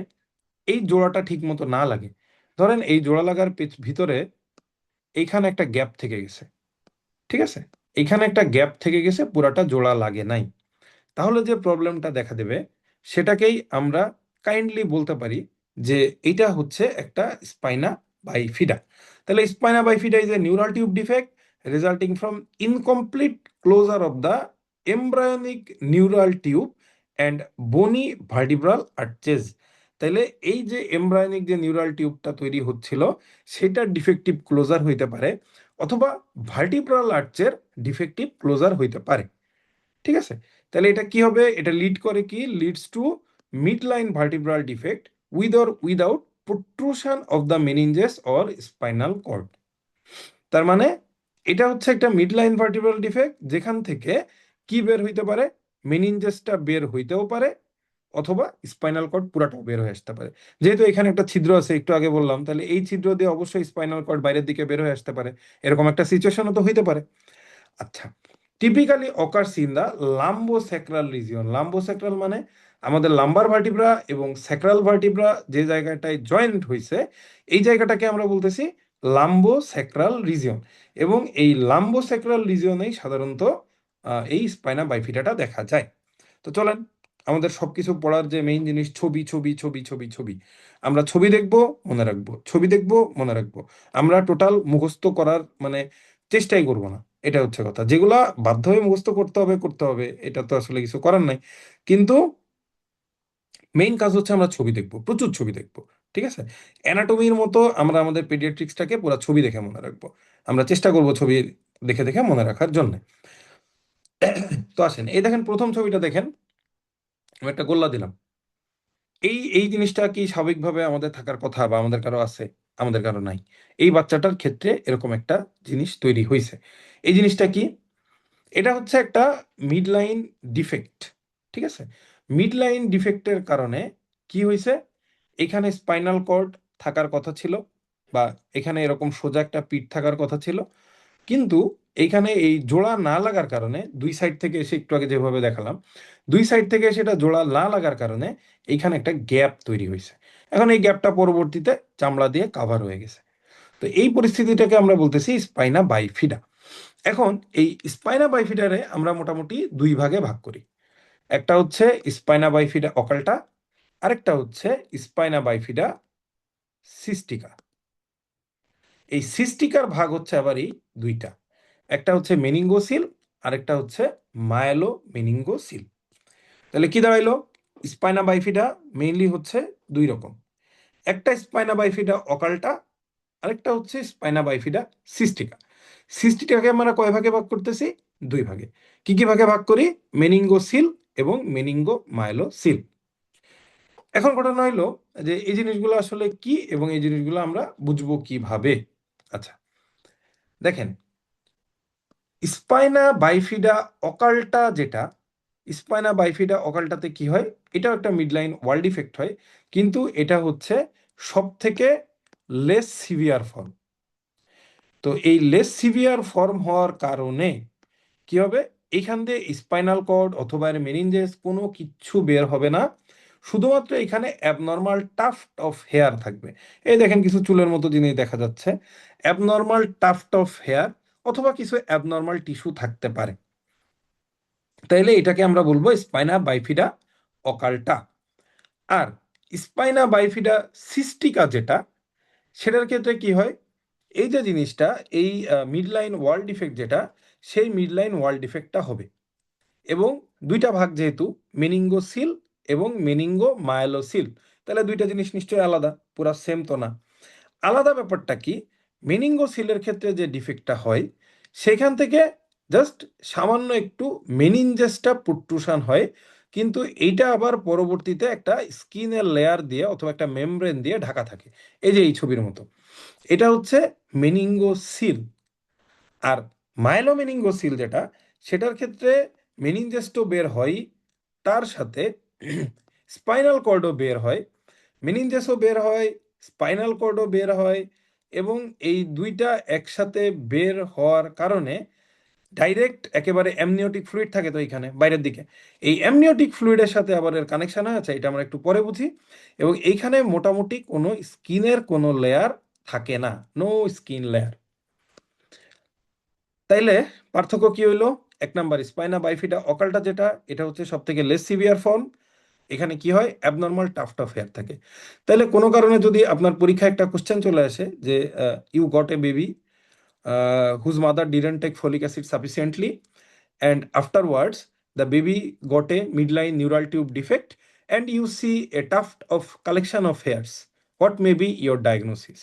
S2: এই জোড়াটা ঠিক মতো না লাগে, ধরেন এই জোড়া লাগার ভিতরে এইখানে একটা গ্যাপ থেকে গেছে, ঠিক আছে, এইখানে একটা গ্যাপ থেকে গেছে, পুরাটা জোড়া লাগে নাই, তাহলে যে প্রবলেমটা দেখা দেবে সেটাকেই আমরা কাইন্ডলি বলতে পারি যে এটা হচ্ছে একটা স্পাইনা বাইফিডা। তাহলে spina bifida is a neural tube defect resulting from incomplete closure of the embryonic neural tube and bony vertebral arches. তাহলে এই যে এমব্রায়োনিক যে নিউরাল টিউবটা তৈরি হচ্ছিল সেটার ডিফেক্টিভ ক্লোজার হইতে পারে, অথবা ভার্টিব্রাল আর্চের ডিফেক্টিভ ক্লোজার হইতে পারে। ঠিক আছে, তাহলে এটা কি হবে? এটা লিড করে কি? Leads to mid line vertebral defect with or without protrusion of the meninges or spinal cord. তার মানে এটা হচ্ছে একটা মিড লাইন ভার্টিব্রাল ডিফেক্ট, যেখান থেকে কি বের হইতে পারে? মেনিনজেসটা বের হইতেও পারে, অথবা স্পাইনাল কর্ড পুরাটাও বের হয়ে আসতে পারে। যেহেতু এখানে একটা ছিদ্র আছে, একটু আগে বললাম, তাহলে এই ছিদ্র দিয়ে অবশ্যই স্পাইনাল কর্ড বাইরের দিকে বের হয়ে আসতে পারে, এরকম একটা সিচুয়েশনও তো হইতে পারে। আচ্ছা, typically occurs in the lumbosacral region. Lumbosacral মানে আমাদের লাম্বার ভার্টিব্রা এবং স্যাক্রাল ভার্টিব্রা যে জায়গাটায় জয়েন্ট হয়েছে এই জায়গাটাকে আমরা বলতেছি লাম্বো স্যাক্রাল রিজিয়ন, এবং এই লাম্বো স্যাক্রাল রিজিয়নেই সাধারণত এই স্পাইনা বাইফিডাটা দেখা যায়। তো চলেন, আমাদের সবকিছু পড়ার যে মেইন জিনিস ছবি ছবি ছবি ছবি ছবি, আমরা ছবি দেখবো মনে রাখবো, ছবি দেখবো মনে রাখবো, আমরা টোটাল মুখস্থ করার মানে চেষ্টাই করব না। এটা হচ্ছে কথা, যেগুলা বাধ্য হয়ে মুখস্থ করতে হবে, এটা তো আসলে কিছু করার নাই। কিন্তু মেইন কাজ হচ্ছে আমরা ছবি দেখবো, প্রচুর ছবি দেখবো। ঠিক আছে, অ্যানাটমির মতো আমরা আমাদের পেডিয়াট্রিক্সটাকে পুরো ছবি দেখে মনে রাখবো, আমরা চেষ্টা করব ছবি দেখে দেখে মনে রাখার জন্য। তো আসেন, এই দেখেন প্রথম ছবিটা দেখেন, আমি একটা গোল্লা দিলাম। এই এই জিনিসটা কি স্বাভাবিকভাবে আমাদের থাকার কথা বা আমাদের কারো আছে? আমাদের কারো নাই। এই বাচ্চাটার ক্ষেত্রে এরকম একটা জিনিস তৈরি হয়েছে। এই জিনিসটা কি? এটা হচ্ছে একটা মিড লাইন ডিফেক্ট। ঠিক আছে, মিড লাইন ডিফেক্টের কারণে কি হয়েছে, এখানে স্পাইনাল কর্ড থাকার কথা ছিল, বা এখানে এরকম সোজা একটা পিঠ থাকার কথা ছিল, কিন্তু এইখানে এই জোড়া না লাগার কারণে দুই সাইড থেকে এসে, একটু আগে যেভাবে দেখালাম, দুই সাইড থেকে সেটা জোড়া না লাগার কারণে এইখানে একটা গ্যাপ তৈরি হয়েছে। এখন এই গ্যাপটা পরবর্তীতে চামড়া দিয়ে কাভার হয়ে গেছে। তো এই পরিস্থিতিটাকে আমরা বলতেছি স্পাইনা বাইফিডা। এখন এই স্পাইনা বাইফিডারে আমরা মোটামুটি দুই ভাগে ভাগ করি। একটা হচ্ছে স্পাইনা বাইফিডা অকাল্টা, আরেকটা হচ্ছে স্পাইনা বাইফিডা সিস্টিকা। এই সিস্টিকার ভাগ হচ্ছে আবার এই দুইটা, একটা হচ্ছে মেনিঙ্গোসিল, আরেকটা হচ্ছে মায়ালো মেনিঙ্গোসিল। তাহলে কি দাঁড়াইলো, স্পাইনা বাইফিডা মেইনলি হচ্ছে দুই রকম, একটা স্পাইনা বাইফিডা অকাল্টা, আরেকটা হচ্ছে স্পাইনা বাইফিডা সিস্টিকা। সিস্টিকাকে আমরা কয় ভাগে ভাগ করতেছি? দুই ভাগে। কি কি ভাগে ভাগ করি? মেনিঙ্গোসিল এবং মেনিঙ্গো মাইলোসিল। এখন ঘটনা হইলো যে এই জিনিসগুলো আসলে কি এবং এই জিনিসগুলো আমরা বুঝবো কিভাবে। আচ্ছা দেখেন, স্পাইনা বাইফিডা অকাল্টা যেটা, স্পাইনা বাইফিডা অকাল্টাতে কি হয়, এটাও একটা মিডলাইন ওয়াল ডিফেক্ট হয়, কিন্তু এটা হচ্ছে সব থেকে লেস সিভিয়ার ফর্ম। তো এই লেস সিভিয়ার ফর্ম হওয়ার কারণে কি হবে, এইখান দিয়ে স্পাইনাল কর্ড অথবা মেনিনজেস কোনো কিচ্ছু বের হবে না, শুধুমাত্র এখানে অ্যাবনর্মাল টাফট অফ হেয়ার থাকবে। এই দেখেন কিছু চুলের মতো জিনিস দেখা যাচ্ছে, অ্যাবনর্মাল টাফট অফ হেয়ার অথবা কিছু অ্যাবনর্মাল টিস্যু থাকতে পারে। তাইলে এটাকে আমরা বলবো স্পাইনা বাইফিডা অকাল্টা। আর স্পাইনা বাইফিডা সিস্টিকা যেটা, সেটার ক্ষেত্রে কি হয়, এই যে জিনিসটা, এই মিডলাইন ওয়াল ডিফেক্ট যেটা, সেই মিডলাইন ওয়াল ডিফেক্টটা হবে। এবং দুইটা ভাগ যেহেতু, মেনিঙ্গোসিল এবং মেনিঙ্গো মায়ালোসিল, তাহলে দুইটা জিনিস নিশ্চয়ই আলাদা, পুরা সেম তো না। আলাদা ব্যাপারটা কি, মেনিঙ্গোসিলের ক্ষেত্রে যে ডিফেক্টটা হয় সেখান থেকে জাস্ট সামান্য একটু মেনিনজেসটা প্রুট্রুশন হয়, কিন্তু এইটা আবার পরবর্তীতে একটা স্কিনের লেয়ার দিয়ে অথবা একটা মেমব্রেন দিয়ে ঢাকা থাকে, এই যে এই ছবির মতো। এটা হচ্ছে মেনিঙ্গোসিল। আর মাইলোমেনিঙ্গোসিল যেটা, সেটার ক্ষেত্রে মেনিনজেস্টও বের হয়, তার সাথে স্পাইনাল কর্ডও বের হয়, মেনিনজেসও বের হয়, স্পাইনাল কর্ডও বের হয়, এবং এই দুইটা একসাথে বের হওয়ার কারণে ডাইরেক্ট একেবারে অ্যামনিওটিক ফ্লুইড থাকে তো এইখানে বাইরের দিকে, এই অ্যামনিওটিক ফ্লুইডের সাথে আবার এর কানেকশন আছে, এটা আমরা একটু পরে বুঝি। এবং এইখানে মোটামুটি কোনো স্কিনের কোনো লেয়ার থাকে না, নো স্কিন লেয়ার। তাইলে পার্থক্য কি হইলো? এক নাম্বার, স্পাইনা বাইফিডা অকাল্টা যেটা, এটা হচ্ছে সব থেকে লেস সিভিয়ার ফর্ম, এখানে কি হয়, অ্যাবনর্মাল টাফট অফ হেয়ার থাকে। তাহলে কোনো কারণে যদি আপনার পরীক্ষায় একটা কোশ্চেন চলে আসে যে you got a baby whose mother didn't take folic acid sufficiently and afterwards the baby got a midline neural tube defect and you see a tuft of collection of hairs, what may be your diagnosis?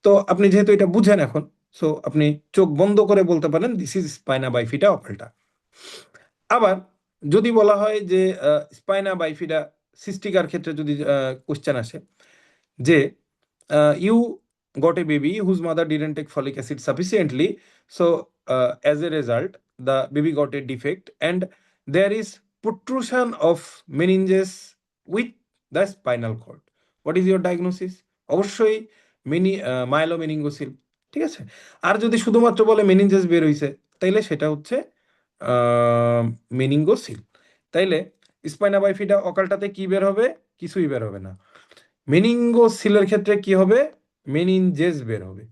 S2: তো আপনি যেহেতু এটা বুঝেন এখন, so আপনি চোখ বন্ধ করে বলতে পারেন দিস ইজ স্পাইনা বাইফিডা অকাল্টা। আবার যদি বলা হয় যে স্পাইনা বাইফিডা সিস্টিকার ক্ষেত্রে যদি কোশ্চেন আসে যে you got a baby whose mother didn't take folic acid sufficiently, so as a result the baby got a defect and there is protrusion of meninges with the spinal cord, what is your diagnosis? অবশ্যই মাইলোমেনিঙ্গোসিল। ঠিক আছে, আর যদি শুধুমাত্র বলে meninges বের হইছে, তাইলে সেটা হচ্ছে মেনিঙ্গোসিল। তাইলে স্পাইনা বাইফিডা অকালটাতে কি বের হবে? কিছুই বের হবে না। মেনিঙ্গোসিলের ক্ষেত্রে কি হবে? মেনিনজেস বের হবে।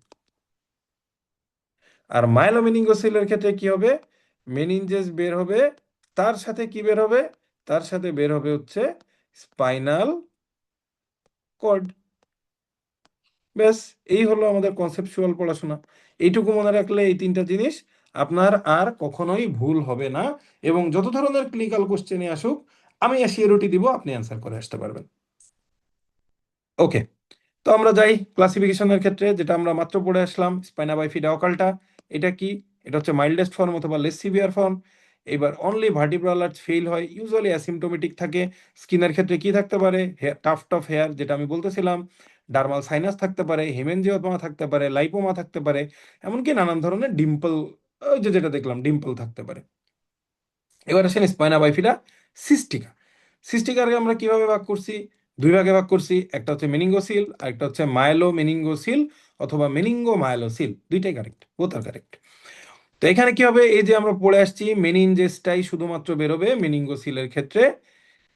S2: আর মাইলোমেনিঙ্গোসিলের ক্ষেত্রে কি হবে? মেনিনজেস বের হবে, তার সাথে কি বের হবে? তার সাথে বের হবে হচ্ছে স্পাইনাল কর্ড। ব্যাস, এই হলো আমাদের কনসেপচুয়াল পড়াশোনা। এইটুকু মনে রাখলে এই তিনটা জিনিস আপনার আর কখনোই ভুল হবে না, এবং যত ধরনের ক্লিনিক্যাল কোশ্চেনে আসুক আমি অ্যাসিওরিটি দিব আপনি অ্যান্সার করে আসতে পারবেন। ওকে, তো আমরা যাই ক্লাসিফিকেশনের ক্ষেত্রে, যেটা আমরা মাত্র পড়ে আসলাম, স্পাইনা বাইফিডা অকাল্টা। এটা কি? এটা হচ্ছে মাইল্ডেস্ট ফর্ম অথবা লেস সিভিয়ার ফর্ম। এবার অনলি ভার্টিব্রাল আর্চ ফেইল হয়, ইউজুয়ালি অ্যাসিমটোমেটিক থাকে। স্কিনের ক্ষেত্রে কি থাকতে পারে? টাফট অফ হেয়ার, যেটা আমি বলতেছিলাম, ডার্মাল সাইনাস থাকতে পারে, হেমেনজিওমা থাকতে পারে, লাইপোমা থাকতে পারে, এমনকি নানান ধরনের ডিম্পল, যেটা দেখলাম ডিম্পল থাকতে পারে। এবার আসেন স্পাইনা বাইফিডা সিস্টিকা। সিস্টিকাকে আমরা কিভাবে ভাগ করছি? দুই ভাগে ভাগ করছি, একটা হচ্ছে মেনিঙ্গোসিল আর একটা হচ্ছে মাইলো মেনিঙ্গোসিল অথবা মেনিঙ্গো মাইলোসিল, দুইটাই কারেক্ট, বোথ আর কারেক্ট। তো এখানে কি হবে? এই যে আমরা পড়ে আসছি মেনিনজেসটাই শুধুমাত্র বেরোবে মেনিঙ্গোসিলের ক্ষেত্রে,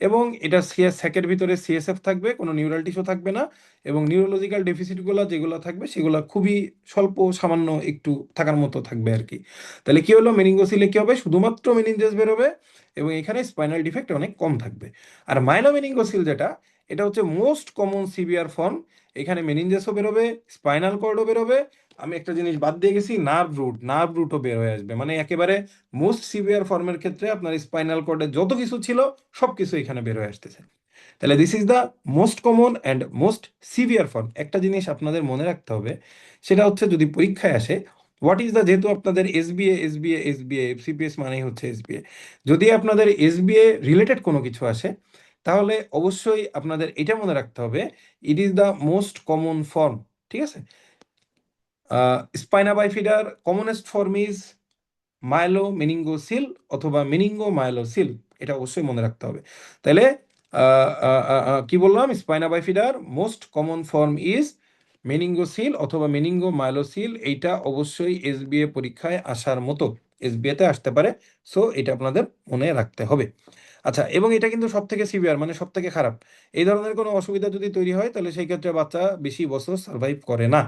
S2: এবং এটা স্যাকের ভিতরে সিএসএফ থাকবে, কোনো নিউরাল টিস্যু থাকবে না, এবং নিউরোলজিক্যাল ডেফিসিটগুলো যেগুলো থাকবে সেগুলো খুবই স্বল্প, সামান্য একটু থাকার মতো থাকবে আর কি। তাহলে কি হলো? মেনিঙ্গোসিলে কি হবে? শুধুমাত্র মেনিনজেস বেরোবে, এবং এখানে স্পাইনাল ডিফেক্ট অনেক কম থাকবে। আর মাইলোমেনিঙ্গোসিল যেটা, এটা হচ্ছে মোস্ট কমন সিভিয়ার ফর্ম। এখানে মেনিনজেসও বেরোবে, স্পাইনাল কর্ডও বেরোবে, আমি একটা জিনিস বাদ দিয়ে গেছি, নার্ভ রুটও বের হয়ে আসবে। মানে একেবারে মোস্ট সিভিয়ার ফর্মের ক্ষেত্রে আপনার স্পাইনাল কর্ডে যত কিছু ছিল সবকিছু এখানে বের হয়ে আসতেছে। তাহলে this is the most common and most severe form. একটা জিনিস আপনাদের মনে রাখতে হবে, সেটা হচ্ছে যদি পরীক্ষায় আসে হোয়াট ইজ দ্য, যেহেতু আপনাদের এসবিএ এফসিপিএস মানেই হচ্ছে এসবিএ, যদি আপনাদের এসবিএ রিলেটেড কোনো কিছু আসে তাহলে অবশ্যই আপনাদের এটা মনে রাখতে হবে, it is the most common form. ঠিক আছে? স্পাইনা বাইফিডার কমনেস্ট ফর্ম ইজ মাইলো মেনিঙ্গোসিল অথবা মেনিঙ্গো মাইলোসিল, এটা অবশ্যই মনে রাখতে হবে। তাহলে কি বললাম? স্পাইনা বাইফিডার most common form is meningocele অথবা মেনিঙ্গো মাইলোসিল। এইটা অবশ্যই এসবিএ পরীক্ষায় আসার মতো, এসবিএতে আসতে পারে, সো এটা আপনাদের মনে রাখতে হবে। আচ্ছা, এবং এটা কিন্তু সব থেকে সিভিয়ার, মানে সব থেকে খারাপ। এই ধরনের কোনো অসুবিধা যদি তৈরি হয় তাহলে সেই ক্ষেত্রে বাচ্চা বেশি বছর সার্ভাইভ করে না।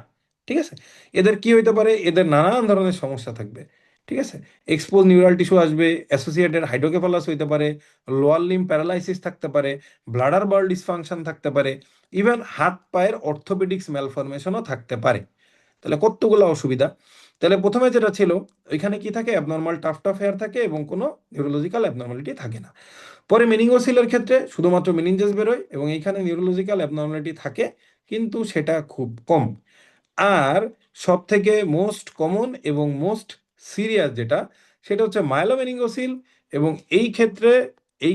S2: ঠিক আছে? এদের কি হইতে পারে? এদের নানান ধরনের সমস্যা থাকবে। ঠিক আছে? এক্সপোজ নিউরাল টিস্যু আসবে, অ্যাসোসিয়েটেড হাইড্রোকেফালাস হইতে পারে, লোয়ার লিম্ব প্যারালাইসিস থাকতে পারে, ব্লাডার বল ডিসফাংশন থাকতে পারে, ইভেন হাত পায়ের অর্থোপেডিক্স ম্যালফরমেশনও থাকতে পারে। তাহলে কতগুলো অসুবিধা। তাহলে প্রথমে যেটা ছিল, ওইখানে কি থাকে? অ্যাবনর্মাল টাফট অফ হেয়ার থাকে এবং কোনো নিউরোলজিক্যাল অ্যাবনর্মালিটি থাকে না। পরে মেনিঙ্গোসিলের ক্ষেত্রে শুধুমাত্র মেনিনজেস বেরোয় এবং এইখানে নিউরোলজিক্যাল অ্যাবনর্মালিটি থাকে, কিন্তু সেটা খুব কম। আর সব থেকে মোস্ট কমন এবং মোস্ট সিরিয়াস যেটা, সেটা হচ্ছে মাইলোমেনিঙ্গোসিল, এবং এই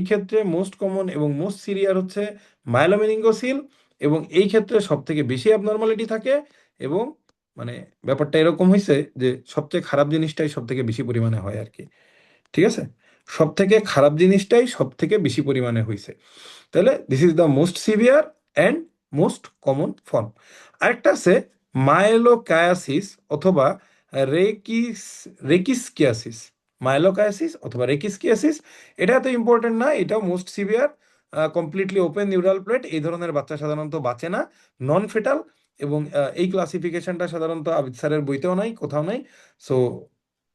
S2: ক্ষেত্রে মোস্ট কমন এবং মোস্ট সিরিয়াস হচ্ছে মাইলোমেনিঙ্গোসিল, এবং এই ক্ষেত্রে সব থেকে বেশি অ্যাবনর্মালিটি থাকে, এবং মানে ব্যাপারটা এরকম হয়েছে যে সবচেয়ে খারাপ জিনিসটাই সব থেকে বেশি পরিমাণে হয় আর কি। ঠিক আছে? সব থেকে খারাপ জিনিসটাই সব থেকে বেশি পরিমাণে হয়েছে। তাহলে this is the most severe and most common form. আরেকটা আছে মাইলোকায়াসিস অথবা রেকিস রেকিসকিয়াসিস। মাইলোকায়াসিস অথবা রেকিসকিয়াসিস, এটা এত ইম্পর্টেন্ট না, এটাও most severe. Completely open neural plate, এই ধরনের বাচ্চা সাধারণত বাঁচে না, নন ফেটাল, এবং এই ক্লাসিফিকেশনটা সাধারণত আবিদ স্যারের বইতেও নাই, কোথাও নাই। সো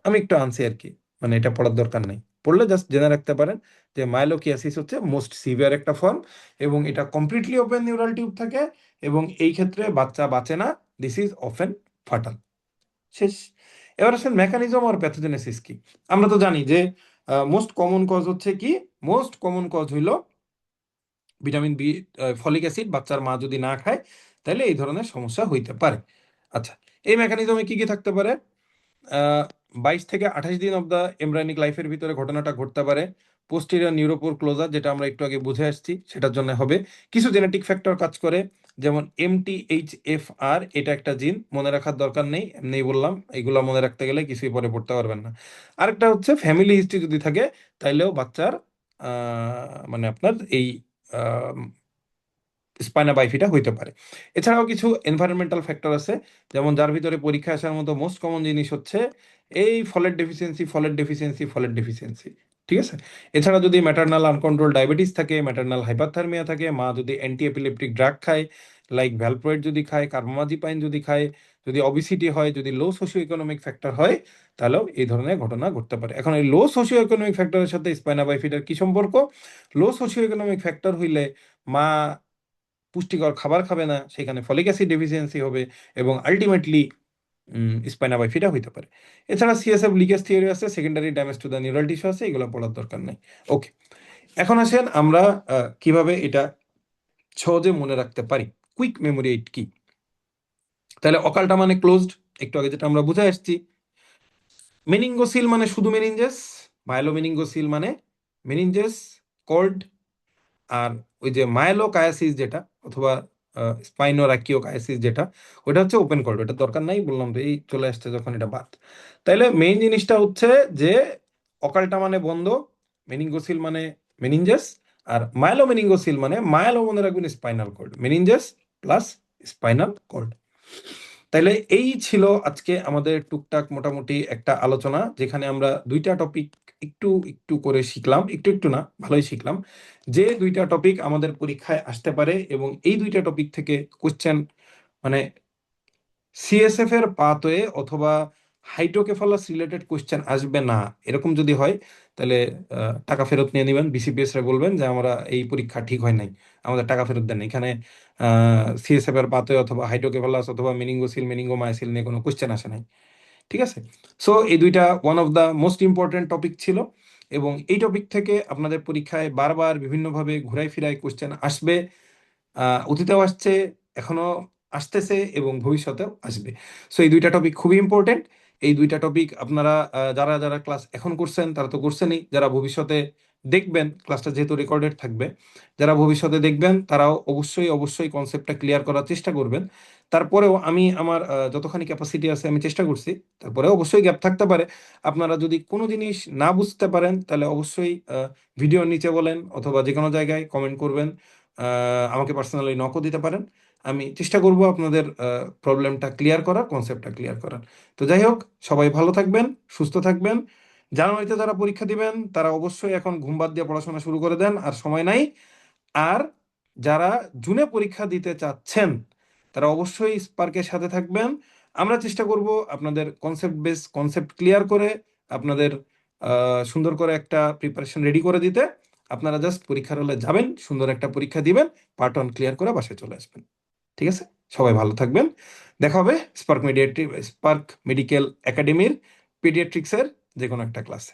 S2: আমি একটু আনছি আর কি, মানে এটা পড়ার দরকার নেই, পড়লে জাস্ট জেনে রাখতে পারেন যে মাইলোকিয়াসিস হচ্ছে মোস্ট সিভিয়ার একটা ফর্ম, এবং এটা কমপ্লিটলি ওপেন নিউরাল টিউব থাকে, এবং এই ক্ষেত্রে বাচ্চা বাঁচে না, দিস ইজ অফেন ফাটাল। শেষ। এবার আসেন মেকানিজম আর প্যাথোজেনেসিস কি। আমরা তো জানি যে মোস্ট কমন কজ হচ্ছে কি? মোস্ট কমন কজ হইল ভিটামিন বি, ফলিক অ্যাসিড বাচ্চার মা যদি না খায় তাহলে এই ধরনের সমস্যা হইতে পারে। আচ্ছা, এই মেকানিজমে কি কি থাকতে পারে? 22 থেকে 28 দিন অব দ্য এমব্রায়োনিক লাইফের ভিতরে ঘটনাটা ঘটতে পারে। পোস্টেরিয়র নিউরোপোর ক্লোজার, যেটা আমরা একটু আগে বুঝে আসছি, সেটার জন্য হবে। কিছু জেনেটিক ফ্যাক্টর কাজ করে, যেমন MTHFR, এটা একটা জিন, মনে রাখার দরকার নেই, এমনি বললাম, এগুলো মনে রাখতে গেলে কিছুই পরে পড়তে পারবেন না। আরেকটা হচ্ছে ফ্যামিলি হিস্ট্রি যদি থাকে তাইলেও বাচ্চার মানে আপনার এই স্পাইনা বাইফিটা হইতে পারে। এছাড়াও কিছু এনভায়রনমেন্টাল ফ্যাক্টর আছে, যেমন যার ভিতরে পরীক্ষা আসার মতো মোস্ট কমন জিনিস হচ্ছে এই ফলেট ডেফিসিয়েন্সি। ঠিক আছে। এছাড়া যদি ম্যাটারনাল আনকন্ট্রোল ডায়াবেটিস থাকে, ম্যাটারনাল হাইপারথার্মিয়া থাকে, মা যদি অ্যান্টি এপিলেপটিক ড্রাগ খায় লাইক ভ্যালপ্রয়েড যদি খায়, কার্বামাজিপাইন যদি খায়, যদি অবিসিটি হয়, যদি লো সোশিও ইকোনমিক ফ্যাক্টর হয়, তাহলেও এই ধরনের ঘটনা ঘটতে পারে। এখন এই লো সোশিও ইকোনমিক ফ্যাক্টরের সাথে স্পাইনা বাইফিডার কি সম্পর্ক? লো সোশিও ইকোনমিক ফ্যাক্টর হইলে মা পুষ্টিকর খাবার খাবে না, সেখানে ফলিক অ্যাসিড ডেফিসিয়েন্সি হবে এবং আলটিমেটলি স্পাইনা বাইফিডা হইতে পারে। এছাড়া সিএসএফ লিকেজ থিওরি আছে, secondary damage to the neural tissue আছে, এগুলো পড়ার দরকার নাই। ওকে, এখন আসেন আমরা কিভাবে এটা সহজে মনে রাখতে পারি, কুইক মেমোরি এইড কি। তাহলে অকালটা মানে ক্লোজড, একটু আগে যেটা আমরা বুঝে আসছি। মেনিঙ্গোসিল মানে শুধু মেনিনজেস, মাইলোমেনিঙ্গোসিল মানে মেনিনজেস, কর্ড, আর ওই যে মাইলোকায়াসিস যেটা অথবা স্পাইনোরাকিওকায়াসিস যেটা, ওটা হচ্ছে ওপেন কর্ড, ওটা দরকার নাই, বললাম তো এই চলে আসছে যখন এটা বাদ। তাইলে মেইন জিনিসটা হচ্ছে যে অকালটা মানে বন্ধ, মেনিঙ্গোসিল মানে মেনিনজেস, আর মাইলোমেনিঙ্গোসিল মানে মাইলো মনে রাখবেন spinal cord, meninges plus spinal cord. তাইলে এই ছিল আজকে আমাদের টুকটাক মোটামুটি একটা আলোচনা, যেখানে আমরা দুইটা টপিক একটু একটু করে শিখলাম, একটু একটু না ভালোই শিখলাম, যে দুইটা টপিক আমাদের পরীক্ষায় আসতে পারে এবং এই দুইটা টপিক থেকে কোশ্চেন মানে সিএসএফ এর পাথওয়ে অথবা হাইড্রোকেফালাস রিলেটেড কোশ্চেন আসবে না, এরকম যদি হয় তাহলে টাকা ফেরত নিয়ে নেবেন, বিসিপিএস রে বলবেন যে আমরা এই পরীক্ষা ঠিক হয় নাই, আমাদের টাকা ফেরত দেন। এখানে সিএসএফ এর পাথওয়ে অথবা হাইড্রোকেফালাস অথবা মেনিঙ্গোসিল মেনিঙ্গোমাইসিল নিয়ে কোনো কোশ্চেন আসে নাই। ঠিক আছে। সো এই দুইটা one of the most important topic ছিল এবং এই টপিক থেকে আপনাদের পরীক্ষায় বারবার বিভিন্নভাবে ঘুরাই ফিরাই কোশ্চেন আসবে, অতীতেও আসছে, এখনো আসতেছে এবং ভবিষ্যতেও আসবে। সো এই দুইটা টপিক খুবই ইম্পর্টেন্ট। এই দুইটা টপিক আপনারা যারা যারা ক্লাস এখন করছেন তারা তো করছেনই, যারা ভবিষ্যতে দেখবেন, ক্লাসটা যেহেতু রেকর্ডেড থাকবে, যারা ভবিষ্যতে দেখবেন তারাও অবশ্যই অবশ্যই কনসেপ্টটা ক্লিয়ার করার চেষ্টা করবেন। তারপরেও আমি আমার যতখানি ক্যাপাসিটি আছে আমি চেষ্টা করছি, তারপরে অবশ্যই গ্যাপ থাকতে পারে। আপনারা যদি কোনো জিনিস না বুঝতে পারেন তাহলে অবশ্যই ভিডিওর নিচে বলেন অথবা যে কোনো জায়গায় কমেন্ট করবেন, আমাকে পার্সোনালি নকও দিতে পারেন। আমি চেষ্টা করব আপনাদের প্রবলেমটা ক্লিয়ার করার, কনসেপ্টটা ক্লিয়ার করার। তো যাই হোক, সবাই ভালো থাকবেন, সুস্থ থাকবেন। জানুয়ারিতে যারা পরীক্ষা দিবেন তারা অবশ্যই এখন ঘুম বাদ দিয়ে পড়াশোনা শুরু করে দেন, আর সময় নাই। আর যারা জুনে পরীক্ষা দিতে চাচ্ছেন তারা অবশ্যই স্পার্কের সাথে থাকবেন। আমরা চেষ্টা করব আপনাদের কনসেপ্ট ক্লিয়ার করে আপনাদের সুন্দর করে একটা প্রিপারেশন রেডি করে দিতে। আপনারা জাস্ট পরীক্ষার হলে যাবেন, সুন্দর একটা পরীক্ষা দিবেন, পার্ট ওয়ান ক্লিয়ার করে বাসায় চলে আসবেন। ঠিক আছে, সবাই ভালো থাকবেন। দেখা হবে স্পার্ক মেডিকেল একাডেমির পিডিয়াট্রিক্সের যে কোনো একটা ক্লাসে।